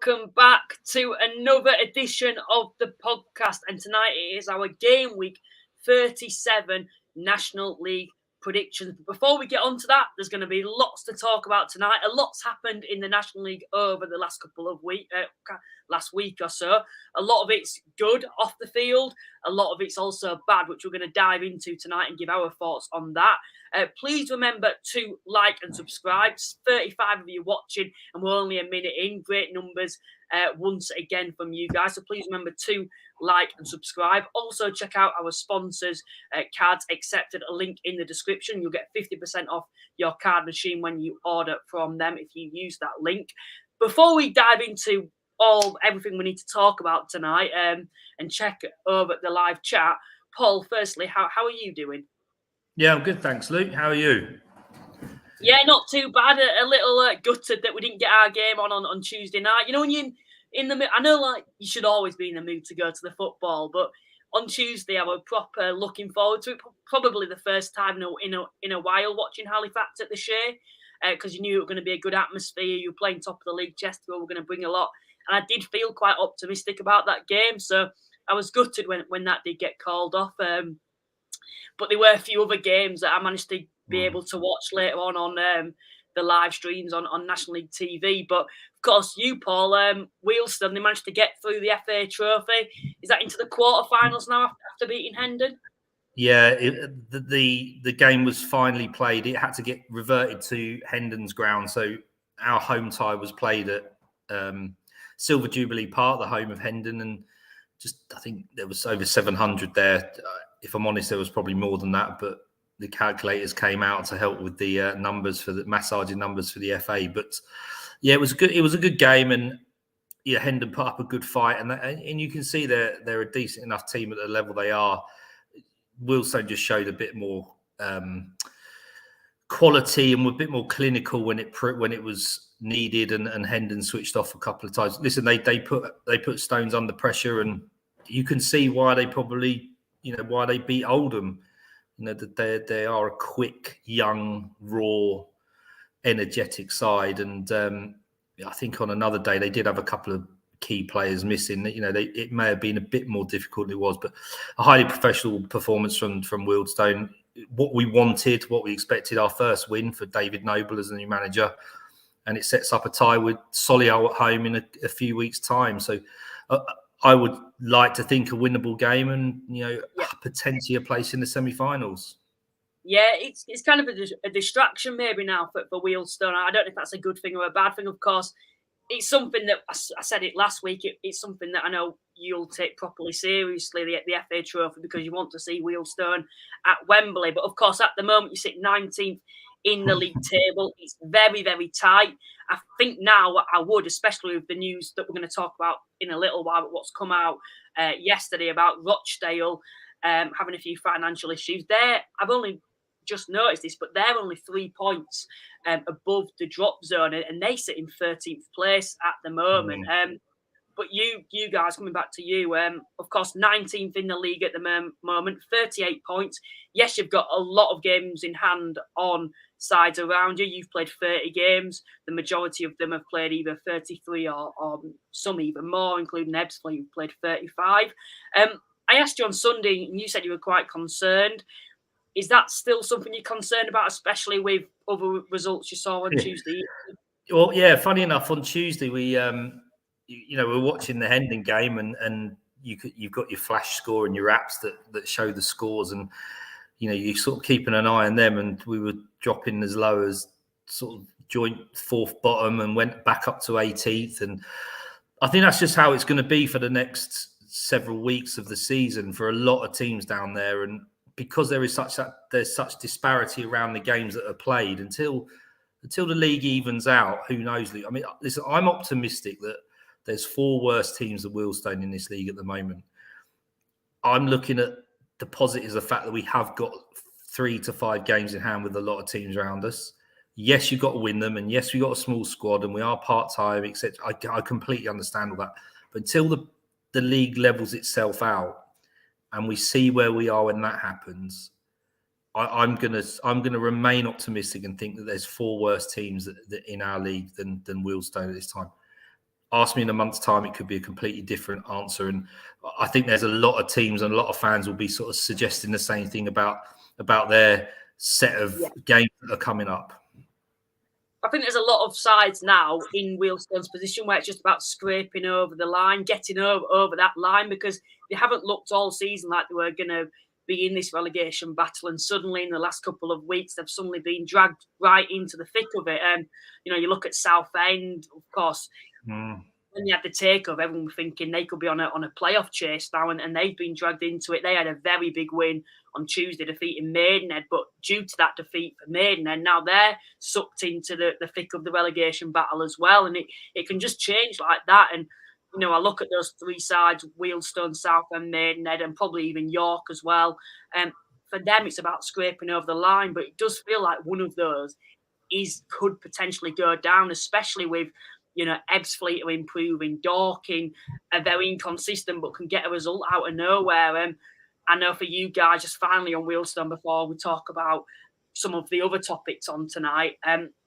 welcome back to another edition of the podcast. And tonight it is our Game Week 37 National League predictions. But before we get on to that, there's going to be lots to talk about tonight. A lot's happened in the National League over the last couple of last week or so. A lot of it's good off the field. A lot of it's also bad, which we're going to dive into tonight and give our thoughts on that. Please remember to like and subscribe. 35 of you watching, and we're only a minute in. Great numbers once again from you guys. So please remember to like and subscribe. Also, check out our sponsors, Cards Accepted, a link in the description. You'll get 50% off your card machine when you order from them if you use that link. Before we dive into everything we need to talk about tonight and check over the live chat, Paul, firstly, how are you doing? Yeah, I'm good, thanks, Luke. How are you? Yeah, not too bad. A little gutted that we didn't get our game on Tuesday night. You know, when you're in the mood, I know like you should always be in the mood to go to the football, but on Tuesday I was proper looking forward to it. Probably the first time in a while watching Halifax at the Shea, because you knew it was going to be a good atmosphere. You were playing top of the league. Chesterfield were going to bring a lot, and I did feel quite optimistic about that game. So I was gutted when that did get called off. But there were a few other games that I managed to be able to watch later on the live streams on National League TV. But of course, you, Paul, Wealdstone, they managed to get through the FA Trophy. Is that into the quarterfinals now after beating Hendon? Yeah, the game was finally played. It had to get reverted to Hendon's ground. So our home tie was played at Silver Jubilee Park, the home of Hendon. And I think there was over 700 there. If I'm honest, there was probably more than that, but the calculators came out to help with the numbers for the massaging numbers for the FA. But yeah, it was a good game, and yeah, Hendon put up a good fight, and you can see they're a decent enough team at the level they are. Wealdstone just showed a bit more quality and were a bit more clinical when it was needed, and Hendon switched off a couple of times. Listen, they put Stones under pressure, and you can see why they probably. Why they beat Oldham. That they are a quick, young, raw, energetic side. And I think on another day they did have a couple of key players missing. It may have been a bit more difficult than it was, but a highly professional performance from Wealdstone. What we wanted, what we expected, our first win for David Noble as the new manager. And it sets up a tie with Solihull at home in a few weeks' time. So I would like to think a winnable game and, potentially a place in the semi-finals. Yeah, it's kind of a distraction maybe now for Wealdstone. I don't know if that's a good thing or a bad thing. Of course, it's something that I said it last week. It's something that I know you'll take properly seriously, the FA Trophy, because you want to see Wealdstone at Wembley. But of course, at the moment, you sit 19th in the league table. It's very, very tight. I think now I would, especially with the news that we're going to talk about in a little while, but what's come out yesterday about Rochdale having a few financial issues. I've only just noticed this, but they're only 3 points above the drop zone, and they sit in 13th place at the moment. But you guys, coming back to you, of course, 19th in the league at the moment, 38 points. Yes, you've got a lot of games in hand on sides around you. You've played 30 games. The majority of them have played either 33 or some even more, including Ebbsfleet, who've played 35. I asked you on Sunday, and you said you were quite concerned. Is that still something you're concerned about, especially with other results you saw on Tuesday? Well, yeah, funny enough, on Tuesday, we we're watching the Hendon game, and you've got your flash score and your apps that show the scores, and you sort of keeping an eye on them, and we were dropping as low as sort of joint fourth bottom and went back up to 18th. And I think that's just how it's going to be for the next several weeks of the season for a lot of teams down there. And because there's such disparity around the games that are played, until the league evens out, who knows? I mean, listen, I'm optimistic that there's 4 worse teams than Wealdstone in this league at the moment. I'm looking at the positives, the fact that we have got 3 to 5 games in hand with a lot of teams around us. Yes, you've got to win them, and yes, we've got a small squad, and we are part-time, etc. I completely understand all that. But until the league levels itself out and we see where we are when that happens, I'm gonna remain optimistic and think that there's 4 worse teams that in our league than Wealdstone at this time. ask me in a month's time, it could be a completely different answer. And I think there's a lot of teams and a lot of fans will be sort of suggesting the same thing about their set of games that are coming up. I think there's a lot of sides now in Wealdstone's position where it's just about scraping over the line, getting over that line, because they haven't looked all season like they were going to be in this relegation battle. And suddenly in the last couple of weeks, they've suddenly been dragged right into the thick of it. And, you look at Southend, of course, when they had the takeover, everyone was thinking they could be on a playoff chase now, and they've been dragged into it. They had a very big win on Tuesday, defeating Maidenhead, but due to that defeat for Maidenhead, now they're sucked into the thick of the relegation battle as well, and it can just change like that. And I look at those three sides: Wealdstone, Southend, Maidenhead, and probably even York as well. For them, it's about scraping over the line, but it does feel like one of those could potentially go down, especially with Ebbsfleet are improving, Dorking are very inconsistent but can get a result out of nowhere. I know for you guys, just finally on Wealdstone before we talk about some of the other topics on tonight,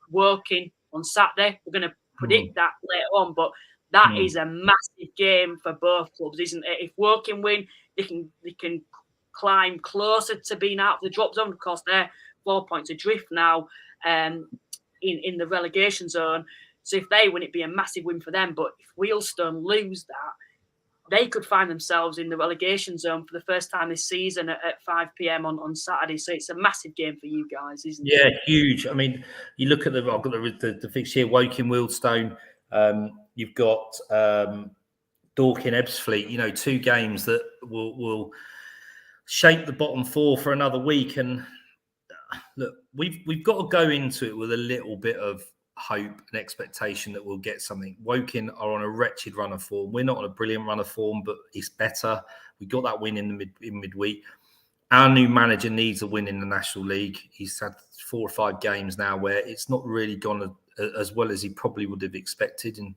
Woking on Saturday, we're going to predict that later on, but that is a massive game for both clubs, isn't it? If Woking win, they can climb closer to being out of the drop zone. Of course, they're 4 points adrift now in the relegation zone. So if they win, it'd be a massive win for them. But if Wealdstone lose that, they could find themselves in the relegation zone for the first time this season at 5 p.m. on Saturday. So it's a massive game for you guys, isn't it? Yeah, huge. I mean, you look at I've got the fixture here, Woking, Wealdstone. You've got Dorking, Ebbsfleet. Two games that will shape the bottom four for another week. And look, we've got to go into it with a little bit of hope and expectation that we'll get something. Woking are on a wretched run of form. We're not on a brilliant run of form, but it's better. We got that win in midweek. Our new manager needs a win in the National League. He's had 4 or 5 games now where it's not really gone as well as he probably would have expected, and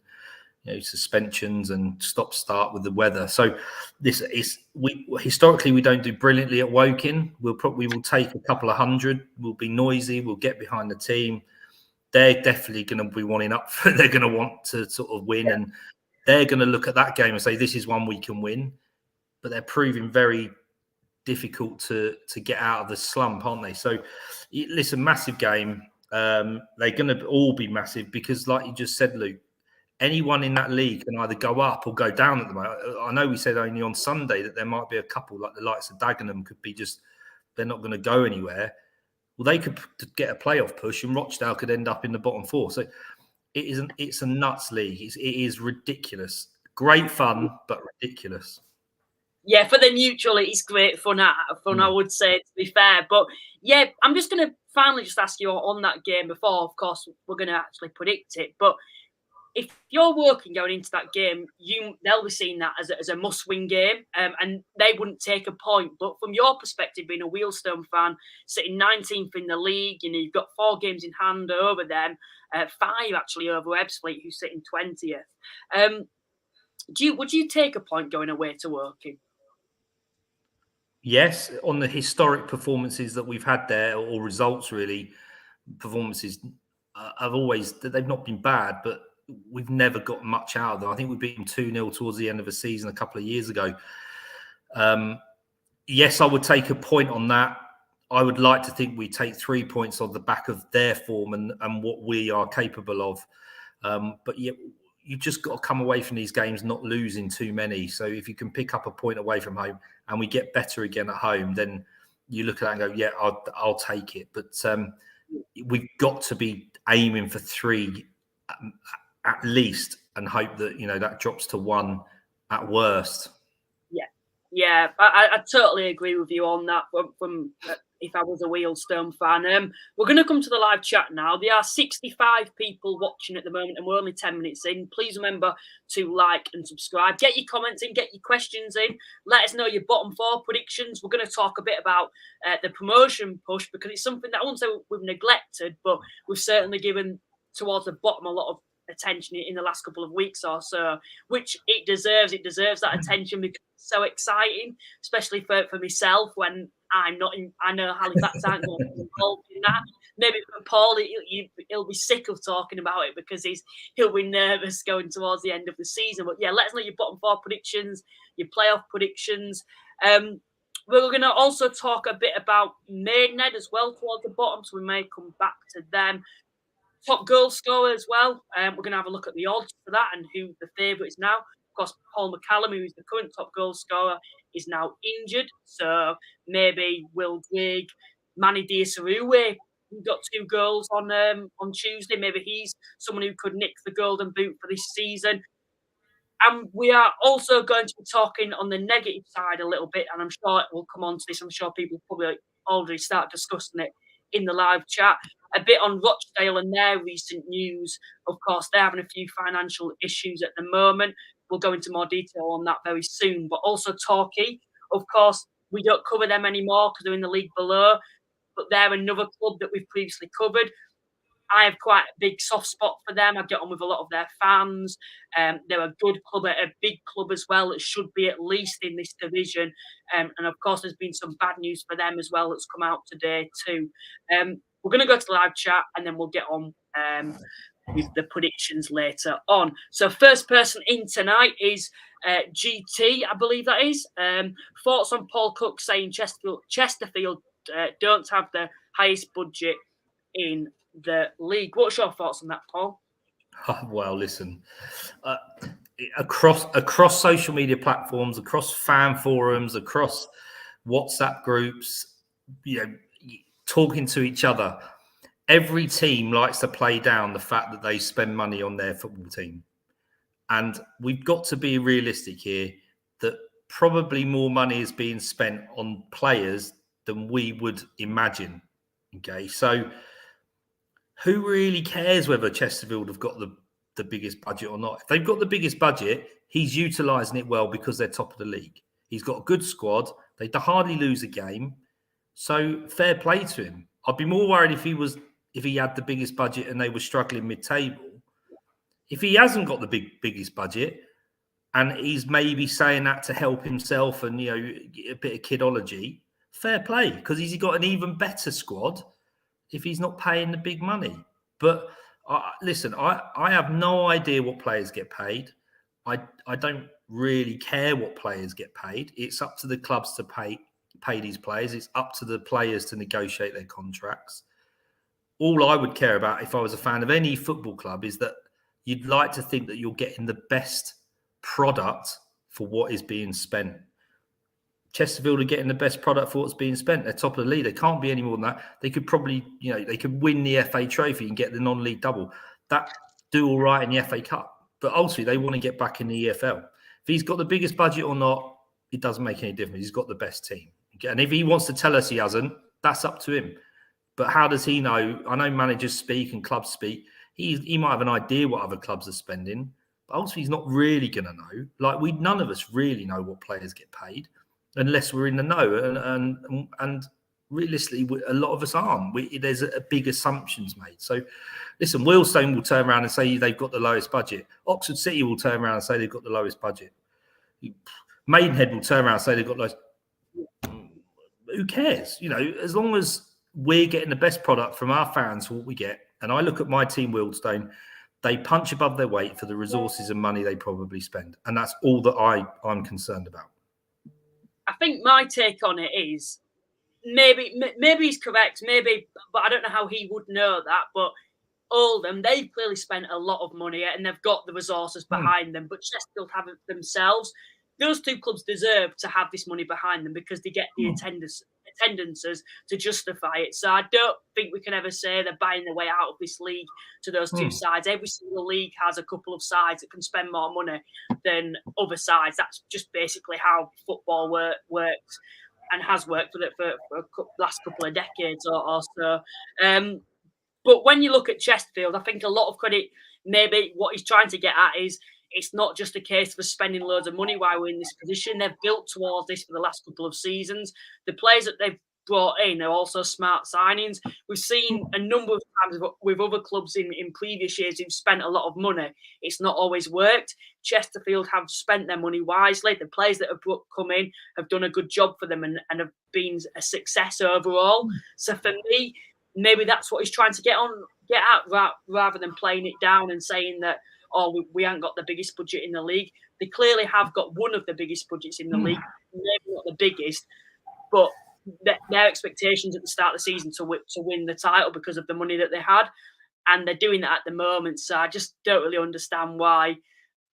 suspensions and stop-start with the weather. So historically we don't do brilliantly at Woking. We will take a couple of hundred. We'll be noisy. We'll get behind the team. They're definitely going to be wanting up. They're going to want to sort of win, and they're going to look at that game and say, this is one we can win. But they're proving very difficult to get out of the slump, aren't they? So, listen, massive game. They're going to all be massive because, like you just said, Luke, anyone in that league can either go up or go down at the moment. I know we said only on Sunday that there might be a couple, like the likes of Dagenham could be they're not going to go anywhere. Well, they could get a playoff push, and Rochdale could end up in the bottom 4. So it's a nuts league. It is ridiculous. Great fun, but ridiculous. Yeah, for the neutral, it's great fun. I would say, to be fair. But yeah, I'm just going to finally just ask you on that game before, of course, we're going to actually predict it. But if you're Woking going into that game, they'll be seeing that as a must-win game, and they wouldn't take a point. But from your perspective, being a Wealdstone fan, sitting 19th in the league, you've got 4 games in hand over them, 5 actually over Ebbsfleet, who's sitting 20th. Would you take a point going away to Woking? Yes, on the historic performances that we've had there, or results really, performances they've not been bad, but we've never got much out of them. I think we beat them 2-0 towards the end of the season a couple of years ago. Yes, I would take a point on that. I would like to think we take 3 points on the back of their form and what we are capable of. But yeah, you've just got to come away from these games not losing too many. So if you can pick up a point away from home and we get better again at home, then you look at that and go, yeah, I'll take it. But we've got to be aiming for 3 at least, and hope that that drops to 1 at worst. Yeah, I totally agree with you on that. From if I was a Wealdstone fan, we're going to come to the live chat now. There are 65 people watching at the moment, and we're only 10 minutes in. Please remember to like and subscribe. Get your comments in, get your questions in. Let us know your bottom 4 predictions. We're going to talk a bit about the promotion push, because it's something that I won't say we've neglected, but we've certainly given towards the bottom a lot of attention in the last couple of weeks or so, which it deserves. It deserves that attention because it's so exciting, especially for myself, when I'm not in. I know Halifax aren't going to be involved in that. Maybe for Paul, he'll be sick of talking about it because he'll be nervous going towards the end of the season. But yeah, let us know your bottom four predictions, your playoff predictions. We're going to also talk a bit about Maidenhead as well towards the bottom, so we may come back to them. Top goal scorer as well. We're going to have a look at the odds for that and who the favourite is now. Of course, Paul McCallum, who is the current top goal scorer, is now injured. So maybe Will Grigg, Manny Diasaruwe, who got 2 goals on Tuesday. Maybe he's someone who could nick the golden boot for this season. And we are also going to be talking on the negative side a little bit, and I'm sure we'll come on to this. I'm sure people probably already start discussing it in the live chat. A bit on Rochdale and their recent news. Of course, they're having a few financial issues at the moment. We'll go into more detail on that very soon. But also Torquay, of course, we don't cover them anymore because they're in the league below, but they're another club that we've previously covered. I have quite a big soft spot for them. I get on with a lot of their fans. They're a good club, a big club as well. That should be at least in this division. And of course, there's been some bad news for them as well that's come out today too. We're going to go to the live chat and then we'll get on with the predictions later on. So first person in tonight is GT, I believe that is. Thoughts on Paul Cook saying Chesterfield don't have the highest budget in the league. What's your thoughts on that, Paul? Oh, well, listen, across social media platforms, across fan forums, across WhatsApp groups, talking to each other, every team likes to play down the fact that they spend money on their football team. And we've got to be realistic here that probably more money is being spent on players than we would imagine. Okay, so who really cares whether Chesterfield have got the biggest budget or not? If they've got the biggest budget, he's utilising it well because they're top of the league. He's got a good squad. They hardly lose a game. So fair play to him. I'd be more worried if he had the biggest budget and they were struggling mid-table. If he hasn't got the biggest budget and he's maybe saying that to help himself and a bit of kidology, fair play, because he's got an even better squad if he's not paying the big money. But listen, I have no idea what players get paid. I don't really care what players get paid. It's up to the clubs to pay these players. It's up to the players to negotiate their contracts. All I would care about if I was a fan of any football club is that you'd like to think that you're getting the best product for what is being spent. Chesterfield are getting the best product for what's being spent. They're top of the league. They can't be any more than that. They could probably, they could win the FA Trophy and get the non-league double. That do all right in the FA Cup. But ultimately, they want to get back in the EFL. If he's got the biggest budget or not, it doesn't make any difference. He's got the best team. And if he wants to tell us he hasn't, that's up to him. But how does he know? I know managers speak and clubs speak. He might have an idea what other clubs are spending, but ultimately he's not really going to know. Like none of us really know what players get paid unless we're in the know. And realistically, a lot of us aren't. There's a big assumptions made. So listen, Wealdstone will turn around and say they've got the lowest budget. Oxford City will turn around and say they've got the lowest budget. Maidenhead will turn around and say they've got lowest. Who cares? As long as we're getting the best product from our fans for what we get. And I look at my team, Wealdstone, they punch above their weight for the resources and money they probably spend. And that's all that I'm concerned about. I think my take on it is maybe he's correct, but I don't know how he would know that. But Oldham, they've clearly spent a lot of money and they've got the resources behind them, but Chesterfield haven't themselves. Those two clubs deserve to have this money behind them because they get the attendances to justify it. So I don't think we can ever say they're buying their way out of this league to those two sides. Every single league has a couple of sides that can spend more money than other sides. That's just basically how football works and has worked for the last couple of decades or so. But when you look at Chesterfield, I think a lot of credit, maybe what he's trying to get at is it's not just a case of spending loads of money while we're in this position. They've built towards this for the last couple of seasons. The players that they've brought in are also smart signings. We've seen a number of times with other clubs in previous years who've spent a lot of money. It's not always worked. Chesterfield have spent their money wisely. The players that have come in have done a good job for them and have been a success overall. So for me, maybe that's what he's trying to get at rather than playing it down and saying that, oh, we haven't got the biggest budget in the league. They clearly have got one of the biggest budgets in the league, maybe not the biggest, but their expectations at the start of the season to win the title because of the money that they had, and they're doing that at the moment. So I just don't really understand why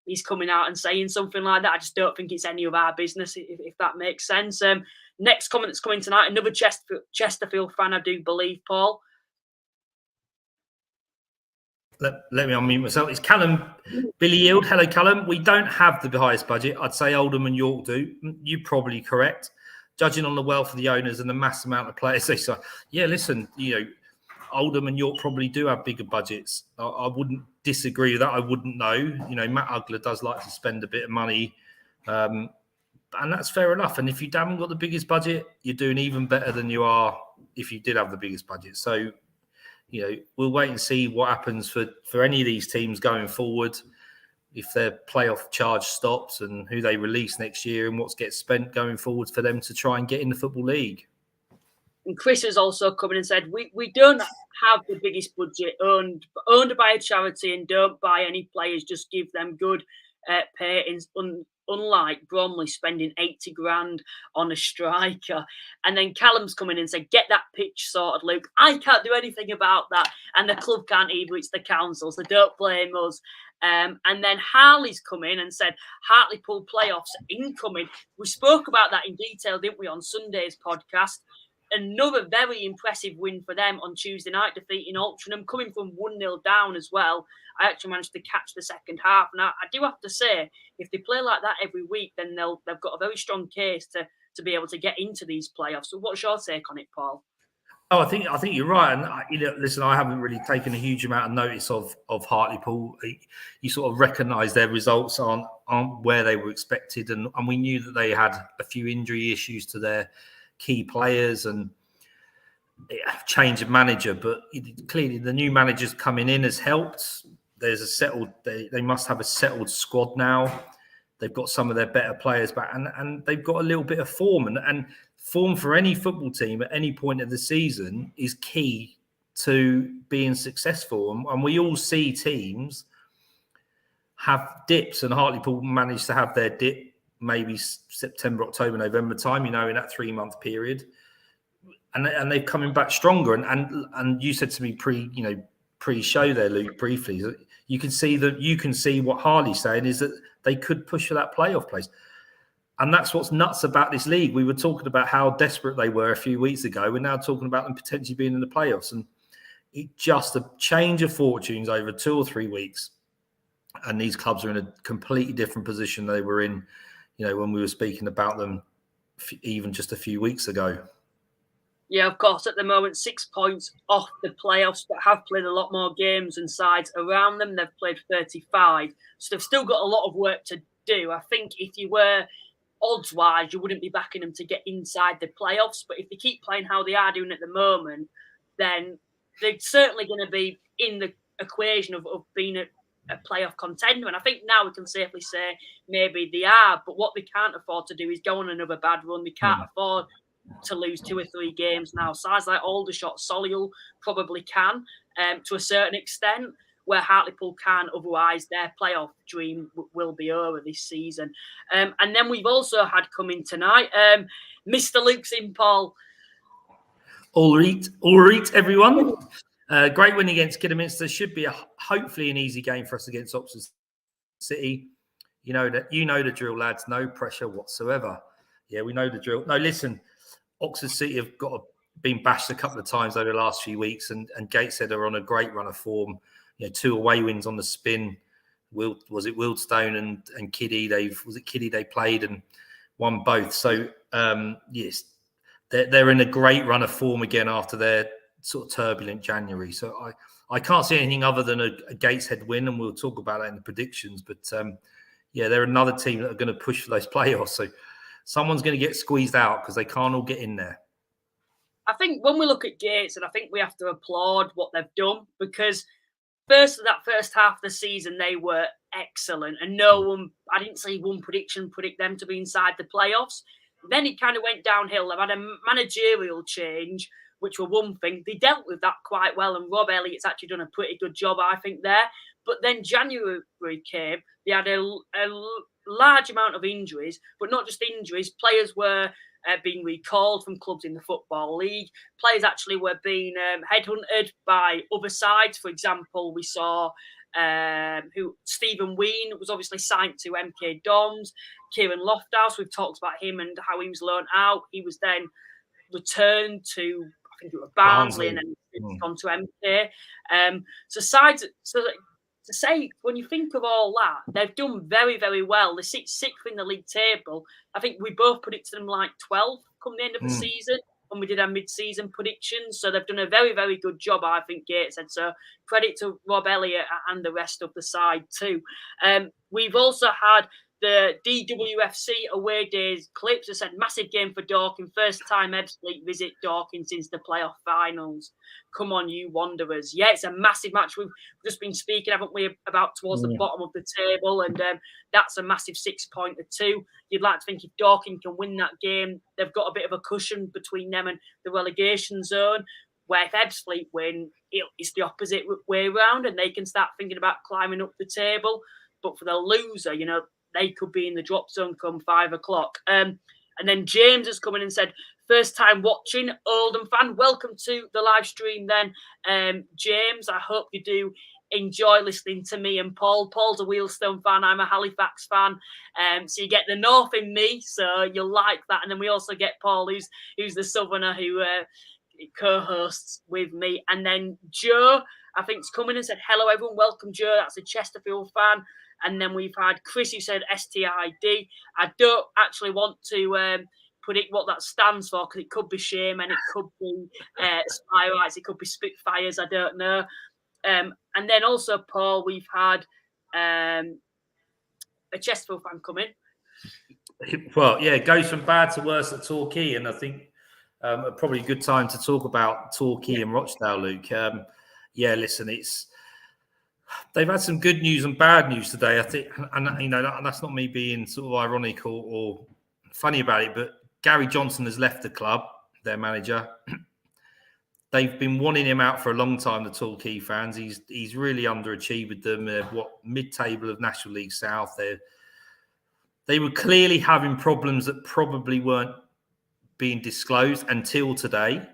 he's coming out and saying something like that. I just don't think it's any of our business, if that makes sense. Next comment that's coming tonight, another Chesterfield fan, I do believe, Paul. Let me unmute myself. It's Callum Billy Yield. Hello, Callum. We don't have the highest budget. I'd say Oldham and York do. You're probably correct. Judging on the wealth of the owners and the mass amount of players they sign. Yeah, listen, Oldham and York probably do have bigger budgets. I wouldn't disagree with that. I wouldn't know. Matt Ugler does like to spend a bit of money. And that's fair enough. And if you haven't got the biggest budget, you're doing even better than you are if you did have the biggest budget. So, we'll wait and see what happens for any of these teams going forward. If their playoff charge stops and who they release next year and what gets spent going forward for them to try and get in the Football League. And Chris has also come in and said, we don't have the biggest budget owned by a charity and don't buy any players, just give them good pay. Unlike Bromley spending 80 grand on a striker. And then Callum's coming in and said, get that pitch sorted, Luke. I can't do anything about that. And the club can't either. It's the council. So don't blame us. And then Harley's come in and said, Hartlepool playoffs incoming. We spoke about that in detail, didn't we, on Sunday's podcast? Another very impressive win for them on Tuesday night, defeating Altrincham, coming from 1-0 down as well. I actually managed to catch the second half. Now, I do have to say, if they play like that every week, then they've got a very strong case to be able to get into these playoffs. So what's your take on it, Paul? Oh, I think you're right. And listen, I haven't really taken a huge amount of notice of Hartlepool. You sort of recognise their results aren't where they were expected, and we knew that they had a few injury issues to their key players and change of manager. But clearly, the new manager's coming in has helped. There's a settled. They must have a settled squad now. They've got some of their better players back, and they've got a little bit of form. And form for any football team at any point of the season is key to being successful. And we all see teams have dips, and Hartlepool managed to have their dip maybe September, October, November time, in that 3-month period. And they're coming back stronger. And you said to me pre-show there, Luke, briefly, you can see what Harley's saying is that they could push for that playoff place. And that's what's nuts about this league. We were talking about how desperate they were a few weeks ago. We're now talking about them potentially being in the playoffs. And it just a change of fortunes over 2 or 3 weeks. And these clubs are in a completely different position they were in, when we were speaking about them even just a few weeks ago. Yeah, of course, at the moment, 6 points off the playoffs, but have played a lot more games and sides around them. They've played 35. So they've still got a lot of work to do. I think if you were odds-wise, you wouldn't be backing them to get inside the playoffs. But if they keep playing how they are doing at the moment, then they're certainly going to be in the equation of being a playoff contender. And I think now we can safely say maybe they are. But what they can't afford to do is go on another bad run. They can't afford to lose 2 or 3 games now. Sides like Aldershot, Solihull probably can to a certain extent, where Hartlepool can. Otherwise, their playoff dream will be over this season. And then we've also had coming tonight, Mr. Luke's in, Paul. All right, everyone. Great win against Kidderminster. Should be hopefully an easy game for us against Oxford City. You know the drill, lads. No pressure whatsoever. Yeah, we know the drill. No, listen, Oxford City have been bashed a couple of times over the last few weeks, and Gateshead are on a great run of form. 2 away wins on the spin. Was it Wildstone and Kiddie? Kiddie they played and won both. So yes, they're in a great run of form again after their sort of turbulent January. So I can't see anything other than a Gateshead win, and we'll talk about that in the predictions. But yeah, they're another team that are going to push for those playoffs. So someone's going to get squeezed out because they can't all get in there. I think when we look at Gates, and I think we have to applaud what they've done, because that first half of the season, they were excellent. And I didn't see one prediction predict them to be inside the playoffs. Then it kind of went downhill. They've had a managerial change, which were one thing. They dealt with that quite well. And Rob Elliott's actually done a pretty good job, I think, there. But then January came. They had a large amount of injuries, but not just injuries. Players were being recalled from clubs in the Football League. Players actually were being headhunted by other sides. For example, we saw Stephen Ween was obviously signed to MK Dons. Kieran Lofthouse, we've talked about him and how he was loaned out. He was then returned to, I think it was Barnsley, and then gone to MK. To say, when you think of all that, they've done very, very well. They sit sixth in the league table. I think we both predicted them like 12th come the end of the season when we did our mid-season predictions. So they've done a very, very good job, I think, Gateshead. So credit to Rob Elliott and the rest of the side too. We've also had the DWFC away days clips. I said massive game for Dorking. First time Ebbsfleet visit Dorking since the playoff finals. Come on, you Wanderers. Yeah, it's a massive match. We've just been speaking, haven't we, about towards the bottom of the table. And that's a massive 6-pointer too. You'd like to think if Dorking can win that game, they've got a bit of a cushion between them and the relegation zone. Where if Ebbsfleet win, it's the opposite way around and they can start thinking about climbing up the table. But for the loser, they could be in the drop zone come 5 o'clock. And then James has come in and said, first time watching, Oldham fan. Welcome to the live stream then. James, I hope you do enjoy listening to me and Paul. Paul's a Wealdstone fan. I'm a Halifax fan. So you get the North in me, so you'll like that. And then we also get Paul, who's the Southerner who co-hosts with me. And then Joe, I think, is coming and said, hello, everyone. Welcome, Joe. That's a Chesterfield fan. And then we've had Chris who said STID. I don't actually want to predict what that stands for because it could be shame and it could be spy rights, it could be Spitfires, I don't know. And then also, Paul, we've had a Chesterfield fan come in. Well, yeah, it goes from bad to worse at Torquay, and I think probably a good time to talk about Torquay and Rochdale, Luke. Listen, they've had some good news and bad news today, I think, and that's not me being sort of ironic or funny about it, but Gary Johnson has left the club, their manager. They've been wanting him out for a long time, the Torquay fans. He's really underachieved with them. Mid-table of National League South. They were clearly having problems that probably weren't being disclosed until today.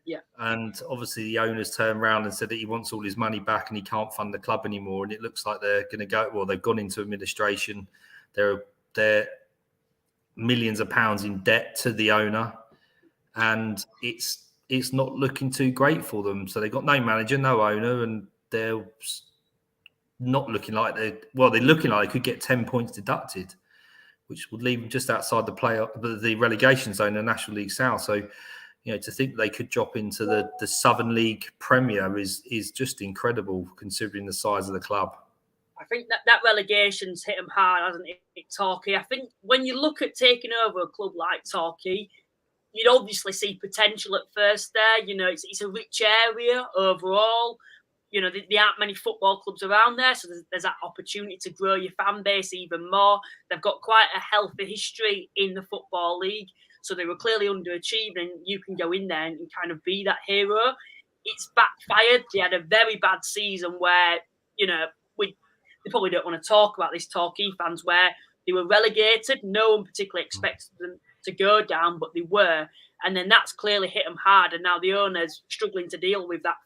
Yeah. And obviously the owners turned around and said that he wants all his money back and he can't fund the club anymore. And it looks like they're going to go, well, they've gone into administration. They're millions of pounds in debt to the owner. And it's not looking too great for them. So they've got no manager, no owner, and they're not looking like they're looking like they could get 10 points deducted, which would leave them just outside the relegation zone in the National League South. So, to think they could drop into the Southern League Premier is just incredible considering the size of the club. I think that relegation's hit them hard, hasn't it, Torquay? I think when you look at taking over a club like Torquay, you'd obviously see potential at first there. It's a rich area overall. There aren't many football clubs around there, so there's that opportunity to grow your fan base even more. They've got quite a healthy history in the Football League. So they were clearly underachieving, and you can go in there and kind of be that hero. It's backfired. They had a very bad season where, they probably don't want to talk about this, Torquay fans, where they were relegated. No one particularly expected them to go down, but they were. And then that's clearly hit them hard. And now the owner's struggling to deal with that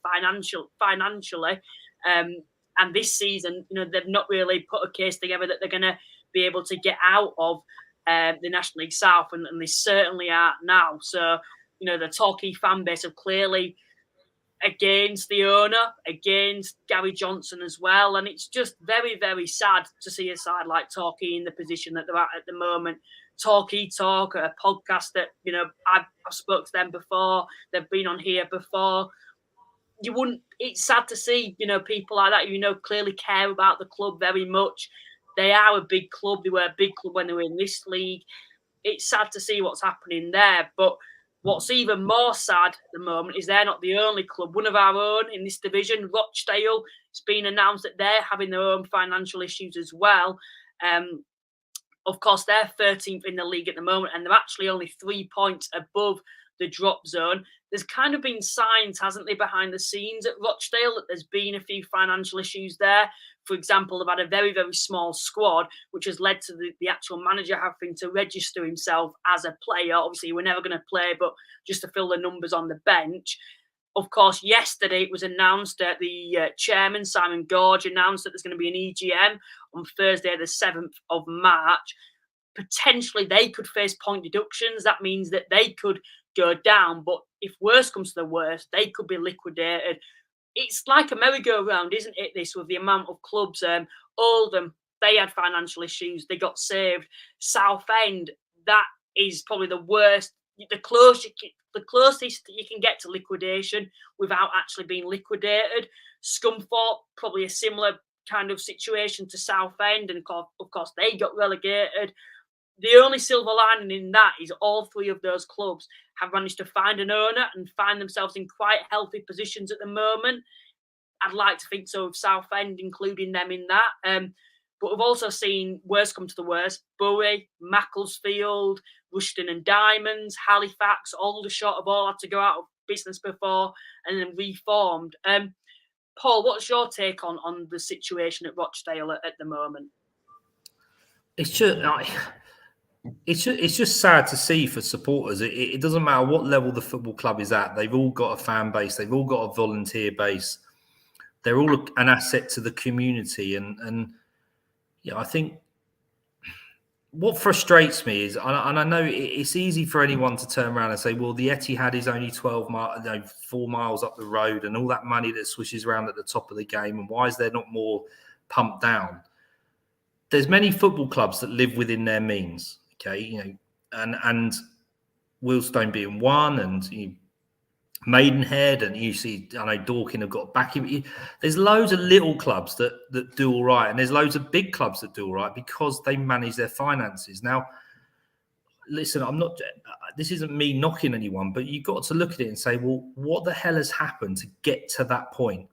financially. And this season, they've not really put a case together that they're going to be able to get out of the National League South, and they certainly are now. So, the Torquay fan base are clearly against the owner, against Gary Johnson as well. And it's just very, very sad to see a side like Torquay in the position that they're at the moment. Torquay Talk, a podcast that, I've spoke to them before. They've been on here before. It's sad to see, people like that, clearly care about the club very much. They are a big club. They were a big club when they were in this league. It's sad to see what's happening there. But What's even more sad at the moment is they're not the only club. One of our own in this division, Rochdale, it's been announced that they're having their own financial issues as well. Of course, they're 13th in the league at the moment, and they're actually only 3 points above the drop zone. There's kind of been signs, hasn't there, behind the scenes at Rochdale that there's been a few financial issues there. For example, they've had a very, very small squad, which has led to the actual manager having to register himself as a player. Obviously, we're never going to play, but just to fill the numbers on the bench. Of course, yesterday it was announced that the chairman, Simon Gorge, announced that there's going to be an EGM on Thursday, the 7th of March. Potentially, they could face point deductions. That means that they could go down. But if worse comes to the worst, they could be liquidated. It's like a merry-go-round, isn't it, this, with the amount of clubs? Oldham, they had financial issues. They got saved. Southend, that is probably the worst. The closest you can get to liquidation without actually being liquidated. Scunthorpe, probably a similar kind of situation to Southend, and of course they got relegated. The only silver lining in that is all three of those clubs have managed to find an owner and find themselves in quite healthy positions at the moment. I'd like to think so with Southend, including them in that. But we've also seen worse come to the worst. Bury, Macclesfield, Rushden and Diamonds, Halifax, Aldershot have all had to go out of business before and then reformed. Paul, what's your take on the situation at Rochdale at the moment? It's just sad to see for supporters. It doesn't matter what level the football club is at. They've all got a fan base. They've all got a volunteer base. They're all an asset to the community. And I think what frustrates me is, and I know it's easy for anyone to turn around and say, well, the Etihad is only 4 miles up the road, and all that money that swishes around at the top of the game, and why is there not more pumped down? There's many football clubs that live within their means, okay, and Wealdstone being one, and Maidenhead, and you see, I know Dorking have got backing. There's loads of little clubs that do all right, and there's loads of big clubs that do all right because they manage their finances. Now, listen, this isn't me knocking anyone, but you've got to look at it and say, well, what the hell has happened to get to that point?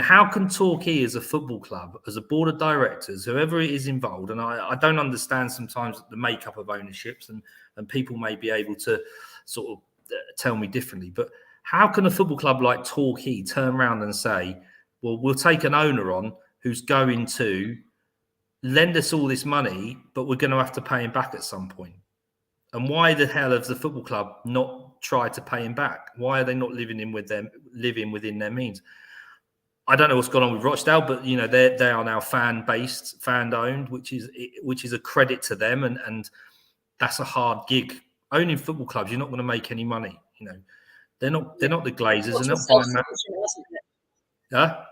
How can Torquay as a football club, as a board of directors, whoever is involved, and I don't understand sometimes the makeup of ownerships, and people may be able to sort of tell me differently, but how can a football club like Torquay turn around and say, well, we'll take an owner on who's going to lend us all this money, but we're going to have to pay him back at some point? And why the hell has the football club not tried to pay him back? Why are they not living within their means? I don't know what's gone on with Rochdale, but they are now fan-based, fan-owned, which is a credit to them, and that's a hard gig. Owning football clubs, you're not going to make any money. They're not the Glazers. They're not buying that. Huh?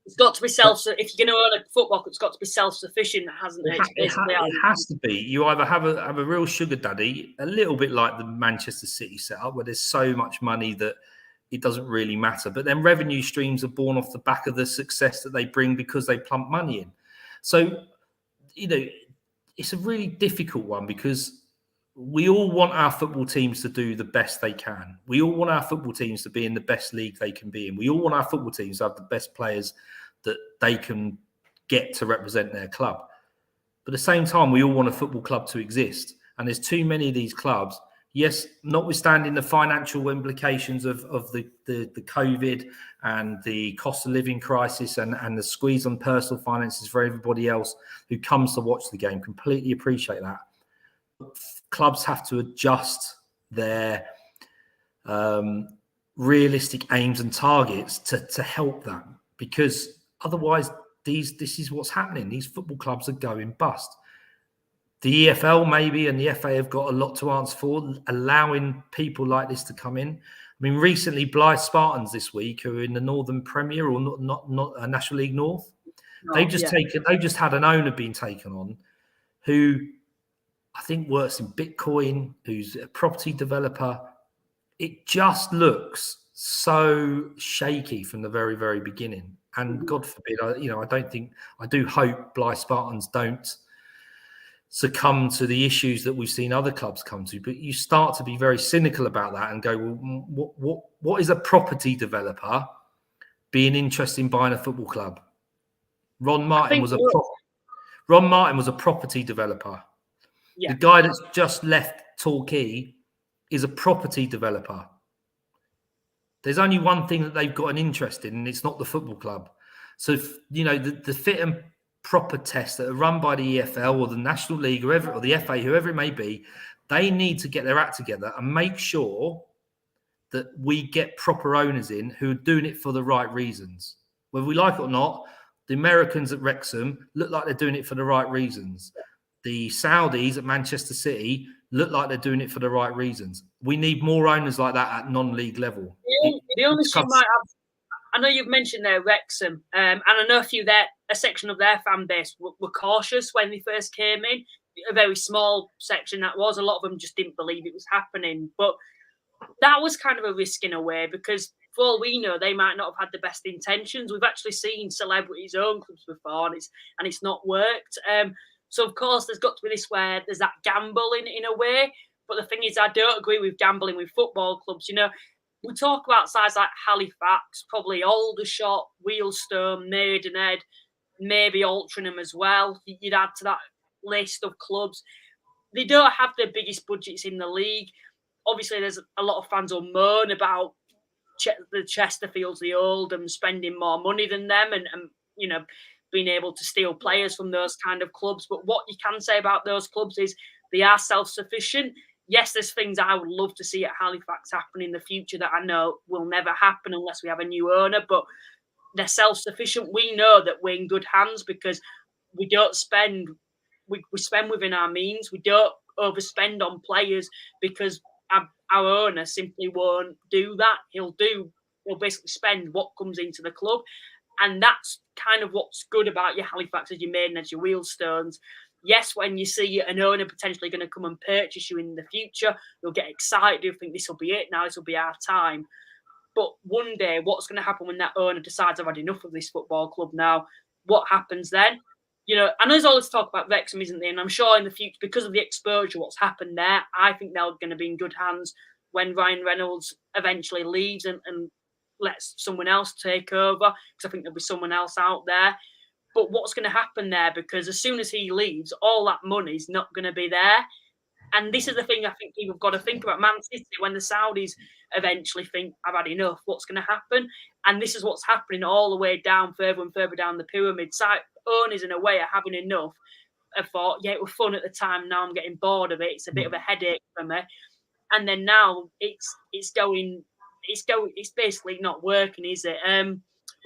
It's got to be if you're going to own a football club, it's got to be self-sufficient, hasn't it? It has to be. You either have a real sugar daddy, a little bit like the Manchester City setup, where there's so much money that it doesn't really matter. But then revenue streams are born off the back of the success that they bring because they plump money in. So, it's a really difficult one because we all want our football teams to do the best they can. We all want our football teams to be in the best league they can be in. We all want our football teams to have the best players that they can get to represent their club. But at the same time, we all want a football club to exist. And there's too many of these clubs. Yes, notwithstanding the financial implications of the COVID and the cost of living crisis and the squeeze on personal finances for everybody else who comes to watch the game, completely appreciate that. Clubs have to adjust their realistic aims and targets to help that, because otherwise this is what's happening. These football clubs are going bust. The EFL maybe and the FA have got a lot to answer for, allowing people like this to come in. I mean, recently Blythe Spartans this week, who are in the Northern Premier or not National League North, they've just had an owner being taken on who I think works in Bitcoin, who's a property developer. It just looks so shaky from the very, very beginning. And God forbid, I do hope Blythe Spartans don't succumb to the issues that we've seen other clubs come to. But you start to be very cynical about that and go, well, what is a property developer being interested in buying a football club? Ron Martin was a property developer. Yeah. The guy that's just left Torquay is a property developer. There's only one thing that they've got an interest in, and it's not the football club. So, the fit and proper tests that are run by the EFL or the National League or the FA, whoever it may be, they need to get their act together and make sure that we get proper owners in who are doing it for the right reasons. Whether we like it or not, the Americans at Wrexham look like they're doing it for the right reasons. The Saudis at Manchester City look like they're doing it for the right reasons. We need more owners like that at non-league level. The only issue might have, I know you've mentioned there Wrexham, and I know a section of their fan base were cautious when they first came in. A very small section that was. A lot of them just didn't believe it was happening. But that was kind of a risk in a way, because for all we know, they might not have had the best intentions. We've actually seen celebrities own clubs before, and it's not worked. So, of course, there's got to be this where there's that gamble in a way. But the thing is, I don't agree with gambling with football clubs. We talk about sides like Halifax, probably Aldershot, Wealdstone, Maidenhead, maybe Altrincham as well. You'd add to that list of clubs. They don't have the biggest budgets in the league. Obviously, there's a lot of fans who moan about the Chesterfields, the Oldham, spending more money than them and being able to steal players from those kind of clubs. But what you can say about those clubs is they are self-sufficient. Yes, there's things I would love to see at Halifax happen in the future that I know will never happen unless we have a new owner, but they're self-sufficient. We know that we're in good hands because we don't spend, we spend within our means. We don't overspend on players because our owner simply won't do that. He'll basically spend what comes into the club. And that's kind of what's good about your Halifaxes, your Maidenheads, your Wealdstones. Yes, when you see an owner potentially going to come and purchase you in the future, you'll get excited. You'll think this will be it now. This will be our time. But one day, what's going to happen when that owner decides I've had enough of this football club now? What happens then? I know there's always talk about Wrexham, isn't there? And I'm sure in the future, because of the exposure, what's happened there, I think they're going to be in good hands when Ryan Reynolds eventually leaves and lets someone else take over, because I think there'll be someone else out there. But what's going to happen there? Because as soon as he leaves, all that money's not going to be there. And this is the thing I think people have got to think about. Man City, when the Saudis eventually think, I've had enough, what's going to happen? And this is what's happening all the way down, further and further down the pyramid. Side owners, in a way, are having enough. I thought, yeah, it was fun at the time. Now I'm getting bored of it. It's a bit of a headache for me. And then now it's basically not working, is it?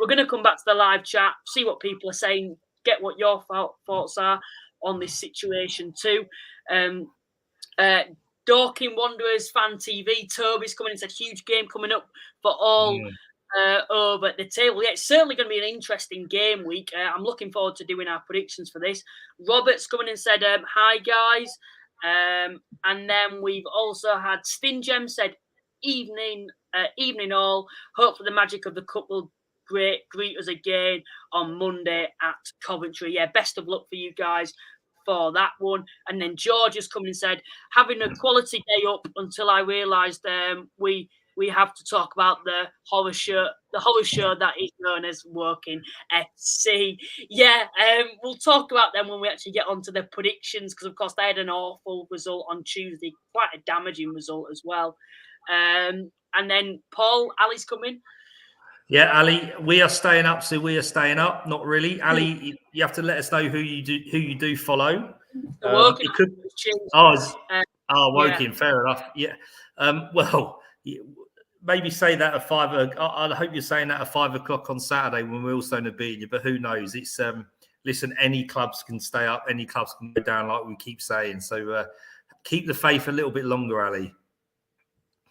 We're going to come back to the live chat, see what people are saying, get what your thoughts are on this situation too. Dorking Wanderers Fan TV, Toby's coming and said, huge game coming up for all over the table. Yeah, it's certainly going to be an interesting game week. I'm looking forward to doing our predictions for this. Robert's coming and said, hi guys. And then we've also had Stingem said, evening all. Hope for the magic of the cup will greet us again on Monday at Coventry. Yeah, best of luck for you guys for that one. And then George has come and said, having a quality day up until I realised we have to talk about the horror show that is known as Woking FC. Yeah, we'll talk about them when we actually get onto the predictions, because of course they had an awful result on Tuesday, quite a damaging result as well. And then Paul, Ali's coming. Yeah, Ali, we are staying up, so we are staying up. Not really, Ali. You have to let us know who you do follow. Woking. Woking. Fair enough. Yeah. Well, maybe say that at 5. I hope you're saying that at 5 o'clock on Saturday when we're also going to beat you. But who knows? It's listen. Any clubs can stay up. Any clubs can go down, like we keep saying. So keep the faith a little bit longer, Ali.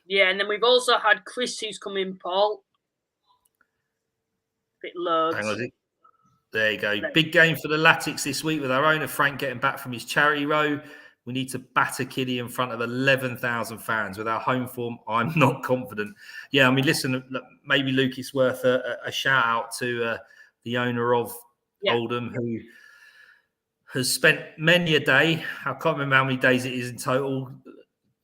Yeah, and then we've also had Chris who's come in, Paul. Bit loads. Hang on. There you go. Big game for the Latics this week with our owner Frank getting back from his charity row. We need to batter Kiddie in front of 11,000 fans. With our home form, I'm not confident. Yeah, I mean, listen, maybe Luke, it's worth a shout out to the owner of Oldham, who has spent many a day. I can't remember how many days it is in total,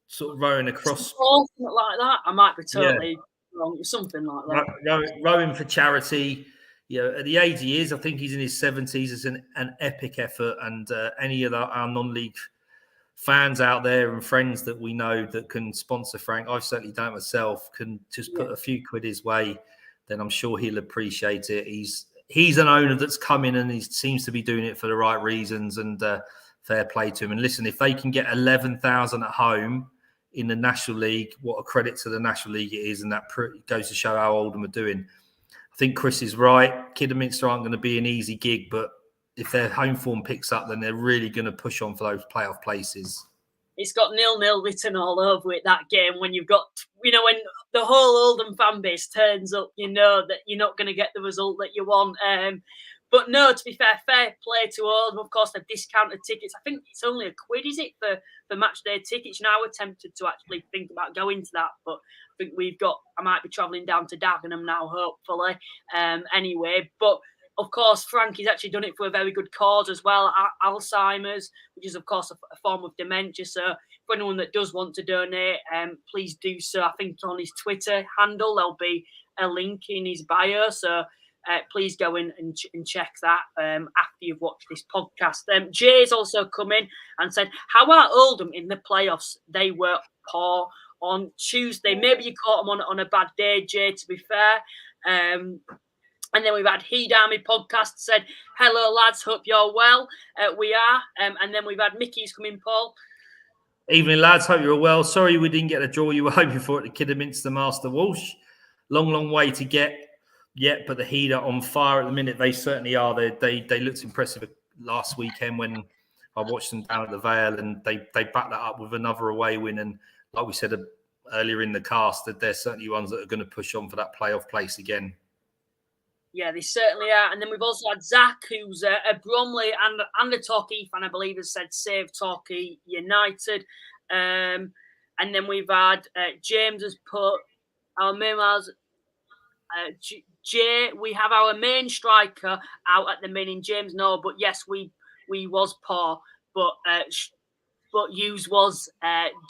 sort of rowing across. Something like that. I might be totally wrong. Something like that. Rowing for charity. At the age he is, I think he's in his 70s. It's an epic effort, and any of our non-league fans out there and friends that we know that can sponsor Frank, I've certainly done it myself, can just put a few quid his way, then I'm sure he'll appreciate it. He's an owner that's come in and he seems to be doing it for the right reasons, and fair play to him. And listen, if they can get 11,000 at home in the National League, what a credit to the National League it is, and that goes to show how Oldham are doing. I think Chris is right. Kidderminster aren't going to be an easy gig, but if their home form picks up, then they're really going to push on for those playoff places. It's got 0-0 written all over it, that game, when you've got, when the whole Oldham fan base turns up, you know that you're not going to get the result that you want. But no, to be fair play to Oldham. Of course, they've discounted tickets. I think it's only £1, is it, for match day tickets? Now we're tempted to actually think about going to that, but I think I might be travelling down to Dagenham now, hopefully. Anyway, but of course, Frankie's actually done it for a very good cause as well, Alzheimer's, which is, of course, a form of dementia. So for anyone that does want to donate, please do so. I think on his Twitter handle, there'll be a link in his bio. So please go in and check that after you've watched this podcast. Jay's also come in and said, how are Oldham in the playoffs? They were poor on Tuesday. Maybe you caught them on a bad day, Jay, to be fair. And then we've had Heed Army podcast said, hello, lads, hope you're well. We are. And then we've had Mickey's come in, Paul. Evening, lads, hope you're well. Sorry we didn't get a draw you were hoping for at the Kidderminster Master Walsh. Long way to get yet, but the Heed are on fire at the minute. They certainly are. They looked impressive last weekend when I watched them down at the Vale, and they backed that up with another away win. And like we said earlier in the cast, that they're certainly ones that are going to push on for that playoff place again. Yeah, they certainly are. And then we've also had Zach, who's a Bromley and a Torquay fan, I believe, has said save Torquay United. And then we've had James has put our Mimas. Jay, we have our main striker out at the minute. James, no, but yes, we was poor, but Hughes was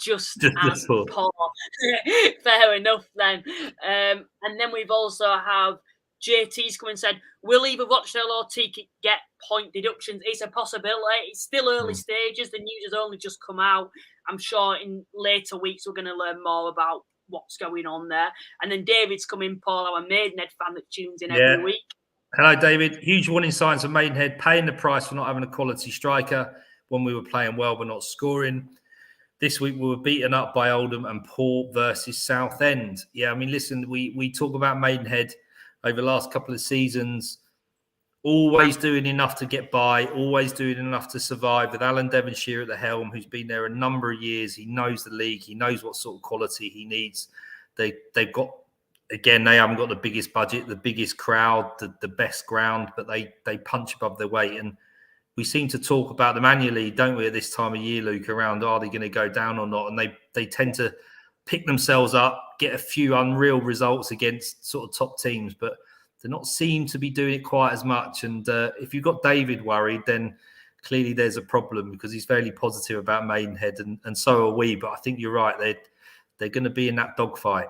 just as poor. Fair enough then. And then we've also have JT's come and said, will either Rochdale or Teak get point deductions? It's a possibility. It's still early stages. The news has only just come out. I'm sure in later weeks we're going to learn more about what's going on there. And then David's come in, Paul, our Maidenhead fan that tunes in every week. Hello, David. Huge warning signs of Maidenhead paying the price for not having a quality striker when we were playing well but not scoring. This week we were beaten up by Oldham and poor versus Southend. Yeah, I mean, listen, we talk about Maidenhead over the last couple of seasons, always doing enough to get by, always doing enough to survive, with Alan Devonshire at the helm, who's been there a number of years. He knows the league. He knows what sort of quality he needs. They've got, again, they haven't got the biggest budget, the biggest crowd, the best ground, but they punch above their weight. And we seem to talk about them annually, don't we, at this time of year, Luke, around are they going to go down or not? And they tend to pick themselves up, get a few unreal results against sort of top teams, but they're not seem to be doing it quite as much. And if you've got David worried, then clearly there's a problem, because he's fairly positive about Maidenhead, and so are we. But I think you're right. They're going to be in that dogfight.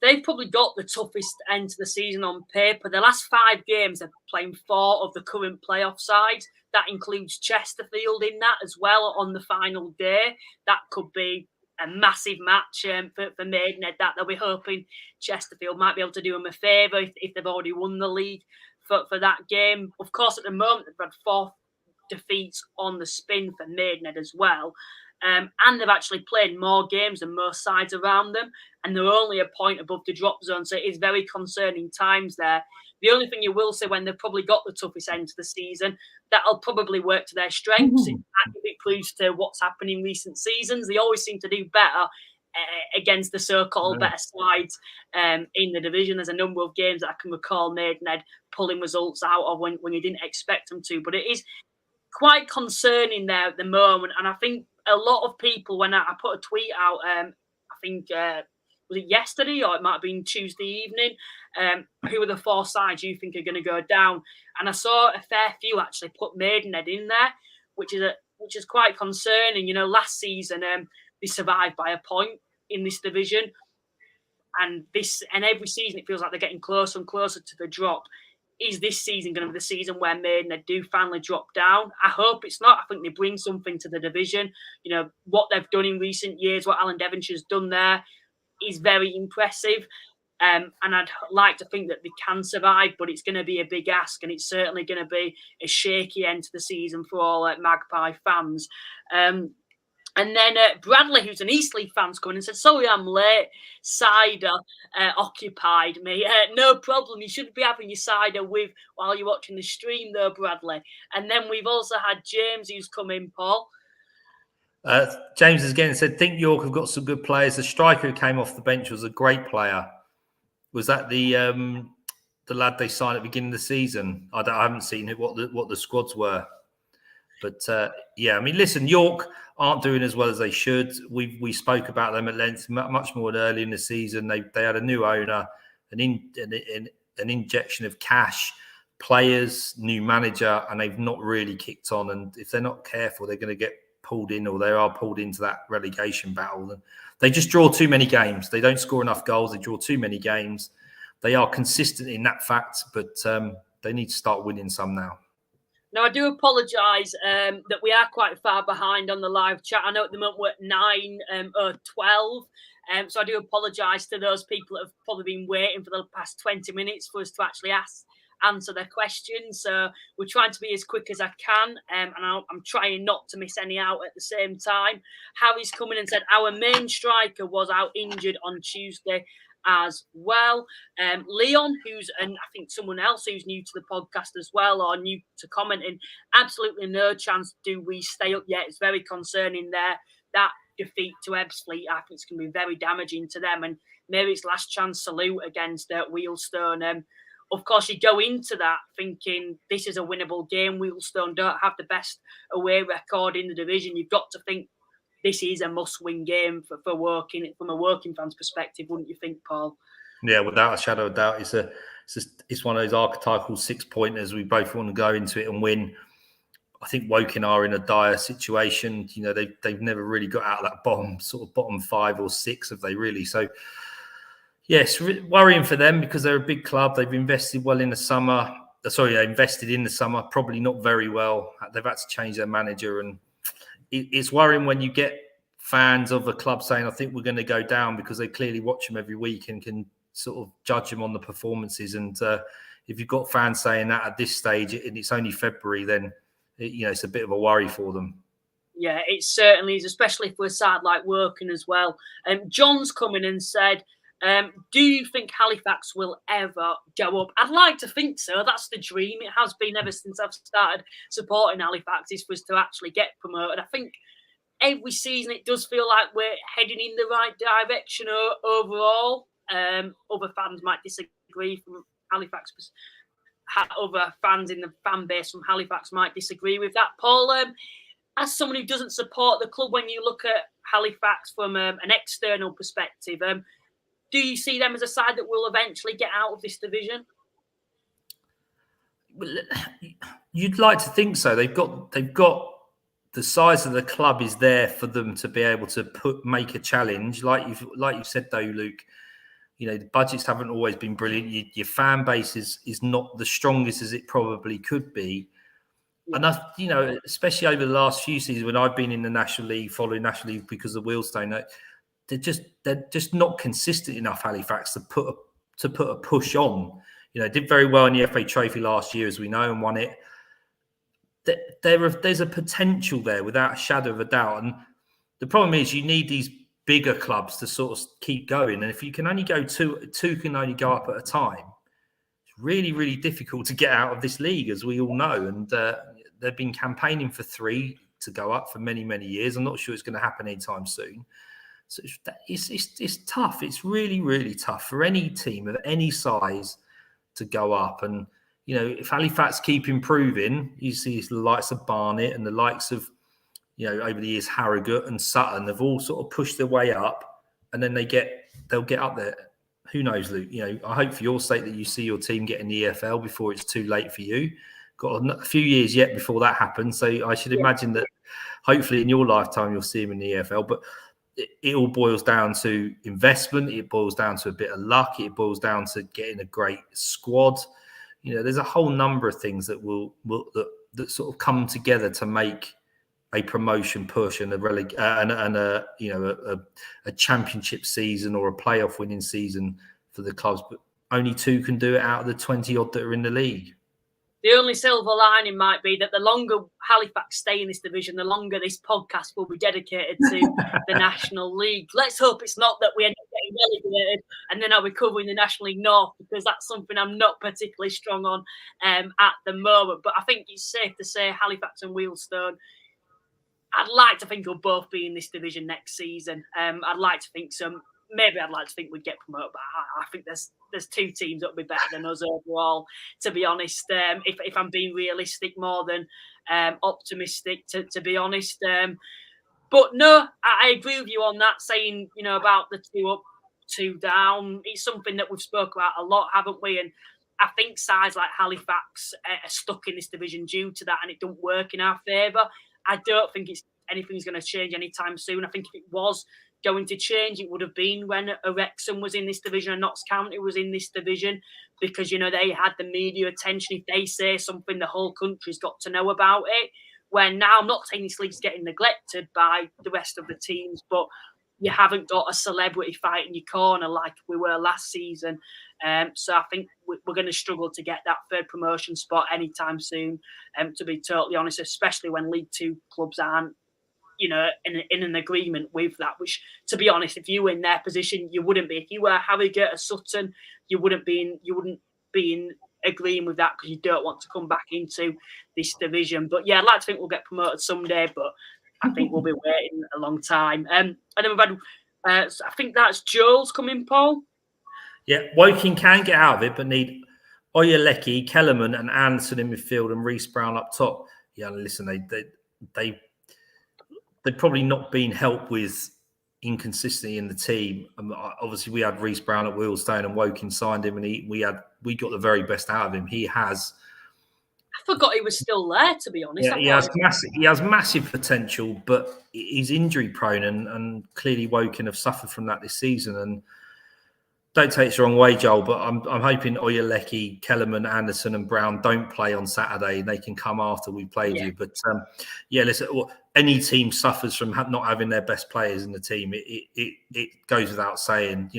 They've probably got the toughest end to the season on paper. The last 5 games, they're playing 4 of the current playoff sides. That includes Chesterfield in that as well on the final day. That could be a massive match for Maidenhead, that they'll be hoping Chesterfield might be able to do them a favour if they've already won the league for that game. Of course, at the moment, they've had 4 defeats on the spin for Maidenhead as well. And they've actually played more games than most sides around them, and they're only a point above the drop zone. So it is very concerning times there. The only thing you will say, when they've probably got the toughest end to the season, that'll probably work to their strengths. It proves to what's happened in recent seasons. They always seem to do better against the so-called better sides in the division. There's a number of games that I can recall Maidenhead pulling results out of when you didn't expect them to. But it is quite concerning there at the moment. And I think a lot of people, when I put a tweet out, I think was it yesterday or it might have been Tuesday evening, who are the 4 sides you think are going to go down? And I saw a fair few actually put Maidenhead in there. which is quite concerning. You know, last season they survived by a point in this division, and every season it feels like they're getting closer and closer to the drop. Is this season going to be the season where Maidenhead do finally drop down? I hope it's not. I think they bring something to the division. You know, what they've done in recent years, what Alan Devonshire's done there is very impressive. And I'd like to think that they can survive, but it's going to be a big ask, and it's certainly going to be a shaky end to the season for all Magpie fans. And then Bradley, who's an Eastleigh fan, coming and said, "Sorry, I'm late. Cider occupied me. No problem. You shouldn't be having your cider while you're watching the stream, though, Bradley." And then we've also had James, who's come in, Paul. James has again said, "Think York have got some good players. The striker who came off the bench was a great player. Was that the lad they signed at the beginning of the season? I haven't seen it. What the squads were." But yeah, I mean, listen, York aren't doing as well as they should. We spoke about them at length much more early in the season. They had a new owner, an injection of cash, players, new manager, and they've not really kicked on. And if they're not careful, they're going to get pulled in, or they are pulled into that relegation battle. And they just draw too many games. They don't score enough goals. They draw too many games. They are consistent in that fact, but they need to start winning some now. Now, I do apologise that we are quite far behind on the live chat. I know at the moment we're at 9 or 12. So I do apologise to those people that have probably been waiting for the past 20 minutes for us to actually answer their questions. So we're trying to be as quick as I can. And I'm trying not to miss any out at the same time. Harry's come in and said, "Our main striker was out injured on Tuesday as well." Leon, and I think someone else who's new to the podcast as well, or new to commenting, absolutely no chance do we stay up yet. It's very concerning there. That defeat to Ebbsfleet, I think it's going to be very damaging to them, and maybe it's last chance salute against Wealdstone. Of course, you go into that thinking this is a winnable game. Wealdstone don't have the best away record in the division. You've got to think this is a must-win game for working from a working fan's perspective, wouldn't you think, Paul? Yeah, without a shadow of doubt, it's one of those archetypal 6-pointers. We both want to go into it and win. I think Woking are in a dire situation. You know, they've never really got out of that bottom 5 or 6, have they really? So, yes, worrying for them because they're a big club. They've invested well in the summer. They invested in the summer, probably not very well. They've had to change their manager, and it's worrying when you get fans of a club saying, "I think we're going to go down," because they clearly watch them every week and can sort of judge them on the performances. And if you've got fans saying that at this stage, and it's only February, then it's a bit of a worry for them. Yeah, it certainly is, especially for a side like Woking as well. John's come in and said, "Do you think Halifax will ever go up?" I'd like to think so. That's the dream. It has been ever since I've started supporting Halifax, is for us to actually get promoted. I think every season it does feel like we're heading in the right direction overall. Other fans might disagree from Halifax. Other fans in the fan base from Halifax might disagree with that. Paul, as someone who doesn't support the club, when you look at Halifax from an external perspective, do you see them as a side that will eventually get out of this division? Well, you'd like to think so. They've got the size of the club is there for them to be able to make a challenge. Like you've said though, Luke, the budgets haven't always been brilliant. Your fan base is not the strongest as it probably could be. Yeah. And especially over the last few seasons when I've been in the National League, following National League because of Wealdstone, they're just not consistent enough, Halifax, to put a push on. Did very well in the FA Trophy last year, as we know, and won it. There's a potential there without a shadow of a doubt. And the problem is you need these bigger clubs to sort of keep going. And if you can only go two can only go up at a time, it's really, really difficult to get out of this league, as we all know. And they've been campaigning for 3 to go up for many, many years. I'm not sure it's going to happen anytime soon. So it's tough. It's really, really tough for any team of any size to go up. And, if Halifax keep improving, you see the likes of Barnet and the likes of, over the years, Harrogate and Sutton have all sort of pushed their way up, and then they'll get up there. Who knows, Luke? I hope for your sake that you see your team get in the EFL before it's too late for you. got a few years yet before that happens. So I should imagine that hopefully in your lifetime you'll see him in the EFL. But it all boils down to investment. It boils down to a bit of luck. It boils down to getting a great squad. There's a whole number of things that that sort of come together to make a promotion push and a championship season or a playoff winning season for the clubs. But only 2 can do it out of the 20 odd that are in the league. The only silver lining might be that the longer Halifax stay in this division, the longer this podcast will be dedicated to the National League. Let's hope it's not that we end up getting relegated and then I'll be covering the National League North, because that's something I'm not particularly strong on at the moment. But I think it's safe to say Halifax and Wealdstone, I'd like to think we'll both be in this division next season. I'd like to think so. Maybe I'd like to think we'd get promoted, but I think there's 2 teams that would be better than us overall, to be honest. If I'm being realistic more than optimistic, to be honest. But no, I agree with you on that, saying, about the 2 up, 2 down. It's something that we've spoken about a lot, haven't we? And I think sides like Halifax are stuck in this division due to that, and it don't work in our favour. I don't think anything's going to change anytime soon. I think if it was going to change, it would have been when Wrexham was in this division and Notts County was in this division, because they had the media attention. If they say something, the whole country's got to know about it. Where now, I'm not saying this league's getting neglected by the rest of the teams, but you haven't got a celebrity fight in your corner like we were last season. So I think we're going to struggle to get that 3rd promotion spot anytime soon, to be totally honest, especially when League 2 clubs aren't in an agreement with that, which, to be honest, if you were in their position, you wouldn't be. If you were Harrogate or Sutton, you wouldn't be in agreeing with that, because you don't want to come back into this division. But yeah, I'd like to think we'll get promoted someday, but I think we'll be waiting a long time. And then we've had, I think that's Joel's coming, Paul. Yeah, Woking can get out of it, but need Oyeleki, Kellerman and Anderson in midfield and Reece Brown up top. Yeah, listen, they've probably not been helped with inconsistency in the team. Obviously, we had Reece Brown at Wealdstone and Woking signed him, and we got the very best out of him. I forgot he was still there, to be honest. Yeah, he has massive potential, but he's injury prone, and clearly Woking have suffered from that this season. And don't take it the wrong way, Joel, but I'm hoping Oyeleki, Kellerman, Anderson and Brown don't play on Saturday. They can come after we've played you. But listen, any team suffers from not having their best players in the team. It goes without saying.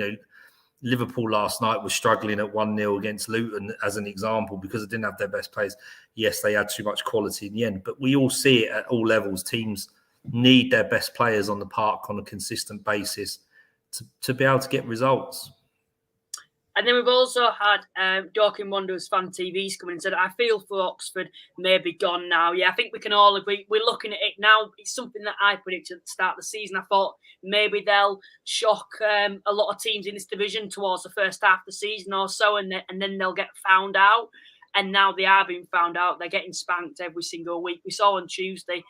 Liverpool last night was struggling at 1-0 against Luton, as an example, because they didn't have their best players. Yes, they had too much quality in the end, but we all see it at all levels. Teams need their best players on the park on a consistent basis to be able to get results. And then we've also had Dorking Wanderers fan TVs coming and said, I feel for Oxford may be gone now. Yeah, I think we can all agree. We're looking at it now. It's something that I predicted at the start of the season. I thought maybe they'll shock a lot of teams in this division towards the first half of the season or so, and then they'll get found out. And now they are being found out. They're getting spanked every single week. We saw on Tuesday,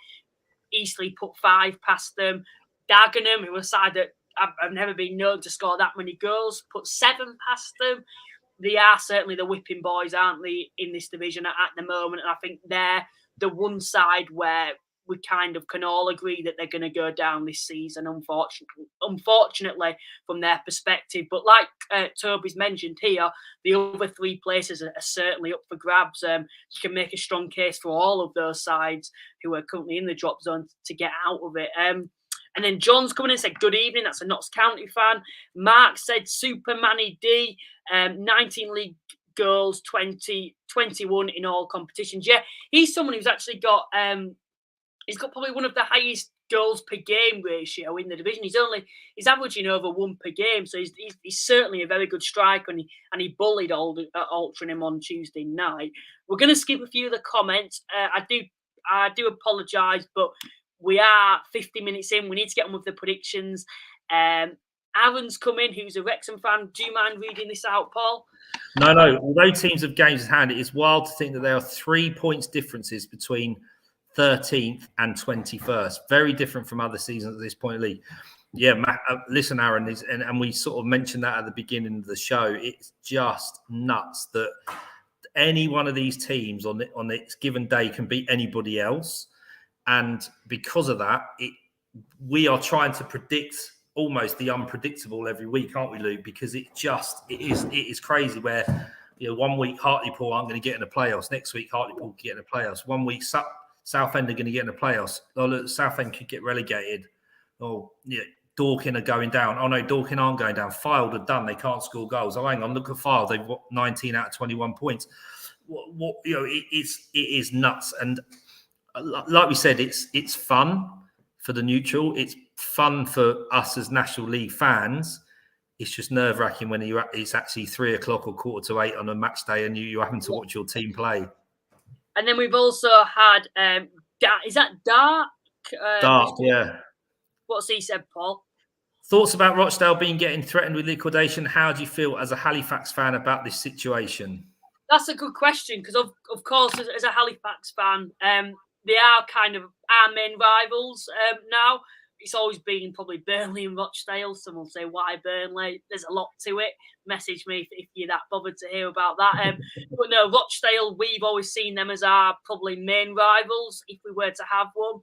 Eastleigh put 5 past them. Dagenham, who was a side that I've never been known to score that many goals, put 7 past them. They are certainly the whipping boys, aren't they, in this division at the moment? And I think they're the one side where we kind of can all agree that they're going to go down this season, unfortunately, from their perspective. But like Toby's mentioned here, the other 3 places are certainly up for grabs. You can make a strong case for all of those sides who are currently in the drop zone to get out of it. And then John's coming in and said, good evening. That's a Notts County fan. Mark said, Super Manny D, 19 league goals, 21 in all competitions. Yeah, he's someone who's actually got, he's got probably one of the highest goals per game ratio in the division. He's averaging over 1 per game. So he's certainly a very good striker, and he bullied Altrincham on Tuesday night. We're going to skip a few of the comments. I do apologise, but we are 50 minutes in. We need to get on with the predictions. Aaron's come in, who's a Wrexham fan. Do you mind reading this out, Paul? No. Although teams have games in hand, it is wild to think that there are 3 points differences between 13th and 21st. Very different from other seasons at this point in the league. Yeah, listen, Aaron, and we sort of mentioned that at the beginning of the show. It's just nuts that any one of these teams on its given day can beat anybody else. And because of that, we are trying to predict almost the unpredictable every week, aren't we, Luke? Because it is crazy where, 1 week Hartlepool aren't going to get in the playoffs. Next week Hartlepool get in the playoffs. 1 week Southend are going to get in the playoffs. Oh, look, Southend could get relegated. Oh, yeah, Dorking are going down. Oh no, Dorking aren't going down. Fylde are done. They can't score goals. Oh, hang on, look at Fylde. They've got 19 out of 21 points. It is nuts. And like we said, it's fun for the neutral. It's fun for us as National League fans. It's just nerve-wracking when it's actually 3 o'clock or 7:45 on a match day and you happen to watch your team play. And then we've also had, is that Dark? Dark, yeah. What's he said, Paul? Thoughts about Rochdale getting threatened with liquidation? How do you feel as a Halifax fan about this situation? That's a good question because, of course, as a Halifax fan, they are kind of our main rivals now. It's always been probably Burnley and Rochdale. Some will say, why Burnley? There's a lot to it. Message me if you're that bothered to hear about that. But no, Rochdale, we've always seen them as our probably main rivals if we were to have one.